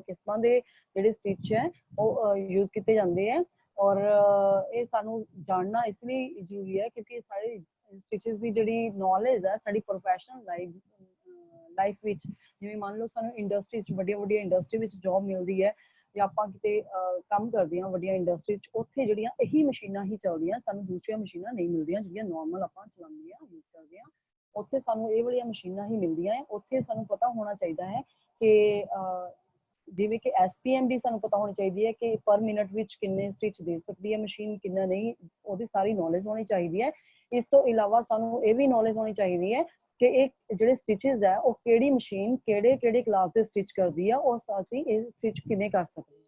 ਕਿਸਮਾਂ ਦੇ ਜਿਹੜੇ stitch ਹੈ ਉਹ use ਕੀਤੇ ਜਾਂਦੇ ਹੈ ਔਰ ਇਹ ਸਾਨੂੰ ਜਾਣਨਾ ਇਸ ਲਈ ਜ਼ਰੂਰੀ ਹੈ ਕਿਉਂਕਿ ਸਾਰੇ stitches ਦੀ ਜਿਹੜੀ knowledge ਹੈ ਸਾਡੀ professional ਲਾਈਫ ਵਿੱਚ ਜਿਵੇਂ ਮੰਨ ਲਓ ਸਾਨੂੰ ਇੰਡਸਟਰੀ 'ਚ ਵੱਡੀਆਂ ਇੰਡਸਟਰੀ ਵਿੱਚ ਜੌਬ ਮਿਲਦੀ ਹੈ ਜਾਂ ਆਪਾਂ ਕਿਤੇ ਕੰਮ ਕਰਦੇ ਹਾਂ ਵੱਡੀਆਂ ਇੰਡਸਟਰੀ 'ਚ ਉੱਥੇ ਜਿਹੜੀਆਂ ਇਹੀ ਮਸ਼ੀਨਾਂ ਹੀ ਚੱਲਦੀਆਂ ਸਾਨੂੰ ਦੂਸਰੀਆਂ ਮਸ਼ੀਨਾਂ ਨਹੀਂ ਮਿਲਦੀਆਂ ਜਿਹੜੀਆਂ ਨੋਰਮਲ ਆਪਾਂ ਚਲਾਉਂਦੇ ਹਾਂ ਯੂਜ਼ ਕਰਦੇ ਹਾਂ ਉੱਥੇ ਸਾਨੂੰ ਇਹ ਵਾਲੀਆਂ ਮਸ਼ੀਨਾਂ ਹੀ ਮਿਲਦੀਆਂ ਹੈ। ਉੱਥੇ ਸਾਨੂੰ ਪਤਾ ਹੋਣਾ ਚਾਹੀਦਾ ਹੈ ਕਿ ਜਿਵੇਂ ਕਿ SPM ਦੀ ਸਾਨੂੰ ਪਤਾ ਹੋਣੀ ਚਾਹੀਦੀ ਹੈ ਕਿ ਪਰ ਮਿੰਟ ਵਿੱਚ ਕਿੰਨੇ ਸਟਿਚ ਦੇ ਸਕਦੀ ਹੈ ਮਸ਼ੀਨ ਕਿੰਨਾ ਨਹੀਂ ਉਹਦੀ ਸਾਰੀ ਨੌਲੇਜ ਹੋਣੀ ਚਾਹੀਦੀ ਹੈ। ਇਸ ਤੋਂ ਇਲਾਵਾ ਸਾਨੂੰ ਇਹ ਵੀ ਨੌਲੇਜ ਹੋਣੀ ਚਾਹੀਦੀ ਹੈ ਕਿ ਇਹ ਜਿਹੜੇ ਸਟਿਚਸ ਹੈ ਉਹ ਕਿਹੜੀ ਮਸ਼ੀਨ ਕਿਹੜੇ ਕਲਾਸ ਦੇ ਸਟਿਚ ਕਰਦੀ ਆ ਔਰ ਅਸੀਂ ਇਹ ਸਟਿਚ ਕਿਵੇਂ ਕਰ ਸਕਦੇ ਹਾਂ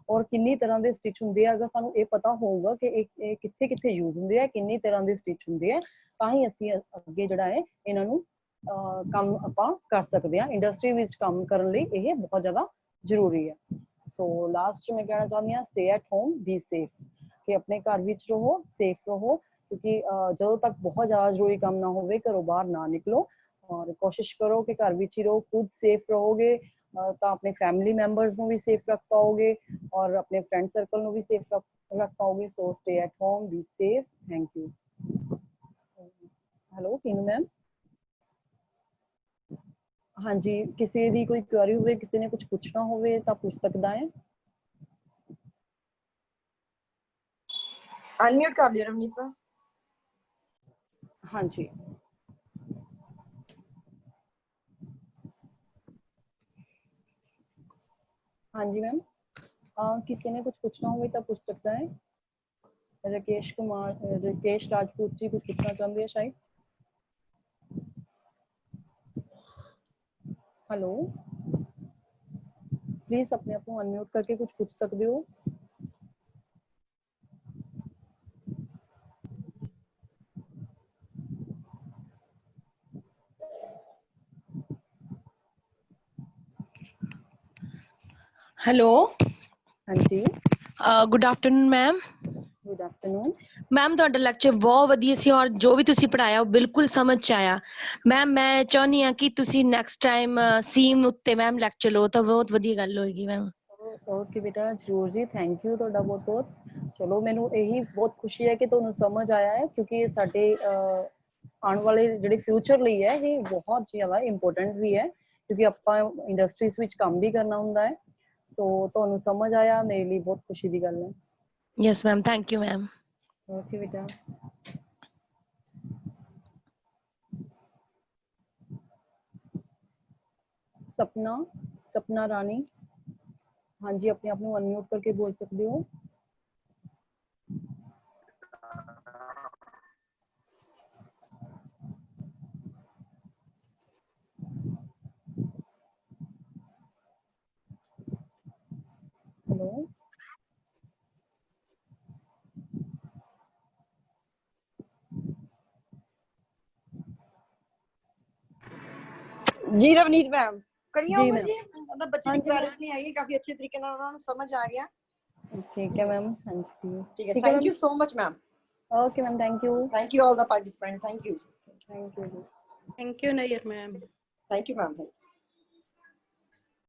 ਔਰ ਕਿੰਨੀ ਤਰ੍ਹਾਂ ਦੇ ਸਟਿਚ ਹੁੰਦੇ ਆ। ਅਗਰ ਸਾਨੂੰ ਇਹ ਪਤਾ ਹੋਊਗਾ ਕਿ ਇਹ ਕਿੱਥੇ ਯੂਜ਼ ਹੁੰਦੇ ਆ ਕਿੰਨੀ ਤਰ੍ਹਾਂ ਦੇ ਸਟਿਚ ਹੁੰਦੇ ਆ ਤਾਂ ਹੀ ਅਸੀਂ ਅੱਗੇ ਜਿਹੜਾ ਹੈ ਇਹਨਾਂ ਨੂੰ ਕੰਮ ਆਪਾਂ ਕਰ ਸਕਦੇ ਹਾਂ। ਇੰਡਸਟਰੀ ਵਿੱਚ ਕੰਮ ਕਰਨ ਲਈ ਇਹ ਬਹੁਤ ਜ਼ਿਆਦਾ ਜ਼ਰੂਰੀ ਹੈ। ਸੋ ਲਾਸਟ 'ਚ ਮੈਂ ਕਹਿਣਾ ਚਾਹੁੰਦੀ ਹਾਂ stay at home be safe ਕਿ ਆਪਣੇ ਘਰ ਵਿੱਚ ਰਹੋ ਸੇਫ ਰਹੋ ਕਿਉਂਕਿ ਜਦੋਂ ਤੱਕ ਬਹੁਤ ਜ਼ਿਆਦਾ ਜ਼ਰੂਰੀ ਕੰਮ ਨਾ ਹੋਵੇ ਘਰੋਂ ਬਾਹਰ ਨਾ ਨਿਕਲੋ ਔਰ ਕੋਸ਼ਿਸ਼ ਕਰੋ ਕਿ ਘਰ ਵਿੱਚ ਹੀ ਰਹੋ। ਖੁਦ ਸੇਫ ਰਹੋਗੇ ਤਾਂ ਆਪਣੇ ਫੈਮਿਲੀ ਮੈਂਬਰਸ ਨੂੰ ਵੀ ਸੇਫ ਰੱਖ ਪਾਓਗੇ ਔਰ ਆਪਣੇ ਫਰੈਂਡ ਸਰਕਲ ਨੂੰ ਵੀ ਸੇਫ ਰੱਖ ਪਾਓਗੇ। So stay at home be safe. Thank you. Hello Kinu ma'am. ਹਾਂਜੀ ਕਿਸੇ ਦੀ ਕੋਈ ਕੁਐਰੀ ਹੋਵੇ ਕਿਸੇ ਨੇ ਕੁਝ ਪੁੱਛਣਾ ਹੋਵੇ ਤਾਂ ਪੁੱਛ ਸਕਦਾ ਹੈ। अनम्यूट कर लिया रवनीत मैम। ਹਾਂਜੀ ਹਾਂਜੀ ਮੈਮ ਕਿਸੇ ਨੇ ਕੁਝ ਪੁੱਛਣਾ ਹੋਵੇ ਤਾਂ ਪੁੱਛ ਸਕਦਾ ਹੈ। राकेश राजपूत जी कुछ पूछना चाहते हैं शायद। हेलो प्लीज अपने आप को अनम्यूट करके कुछ पूछ सकते हो। हेलो हाँ जी good afternoon ma'am. Good afternoon ma'am ਤੁਹਾਡਾ ਲੈਕਚਰ ਬਹੁਤ ਵਧੀਆ ਸੀ ਔਰ ਜੋ ਵੀ ਤੁਸੀਂ ਪੜਾਇਆ ਉਹ ਬਿਲਕੁਲ ਸਮਝ ਚ ਆਇਆ। ਮੈਮ ਮੈਂ ਚਾਹੁੰਦੀ ਹਾਂ ਕਿ ਤੁਸੀਂ ਨੈਕਸਟ ਟਾਈਮ ਸੀਮ ਉੱਤੇ ਮੈਮ ਲੈਕਚਰ ਲਓ ਤਾਂ ਬਹੁਤ ਵਧੀਆ ਗੱਲ ਹੋਏਗੀ ਮੈਮ। ਓਕੇ ਬੇਟਾ ਜ਼ਰੂਰ ਜੀ ਥੈਂਕ ਯੂ ਤੁਹਾਡਾ ਬਹੁਤ ਬਹੁਤ। ਚਲੋ ਮੈਨੂੰ ਇਹੀ ਬਹੁਤ ਖੁਸ਼ੀ ਹੈ ਕਿ ਤੁਹਾਨੂੰ ਸਮਝ ਆਇਆ ਹੈ ਕਿਉਂਕਿ ਇਹ ਸਾਡੇ ਆਉਣ ਵਾਲੇ ਜਿਹੜੇ ਫਿਊਚਰ ਲਈ ਹੈ ਇਹ ਬਹੁਤ ਜ਼ਿਆਦਾ ਇੰਪੋਰਟੈਂਟ ਵੀ ਹੈ ਕਿਉਂਕਿ ਆਪਾਂ ਇੰਡਸਟਰੀਜ਼ ਵਿੱਚ ਕੰਮ ਵੀ ਕਰਨਾ ਹੁੰਦਾ ਹੈ। ਸੋ ਤੁਹਾਨੂੰ ਸਮਝ ਆਇਆ ਮੇਰੇ ਲਈ ਬਹੁਤ ਖੁਸ਼ੀ ਦੀ ਗੱਲ ਹੈ। Yes ma'am thank you ma'am. Okay ਬੇਟਾ। सपना रानी हाँ जी अपने आप को अनम्यूट करके बोल सकते हो। हेलो जी रवनीत मैम करिए जी उमर मैम। जी मतलब बच्चे की क्वेरीज नहीं आई काफी अच्छे तरीके से उन्होंने समझ आ गया। ठीक है मैम हाँ जी ठीक है thank you so much ma'am. Okay ma'am thank you all the participant thank you thank you thank you Nayyar ma'am. Thank you ma'am.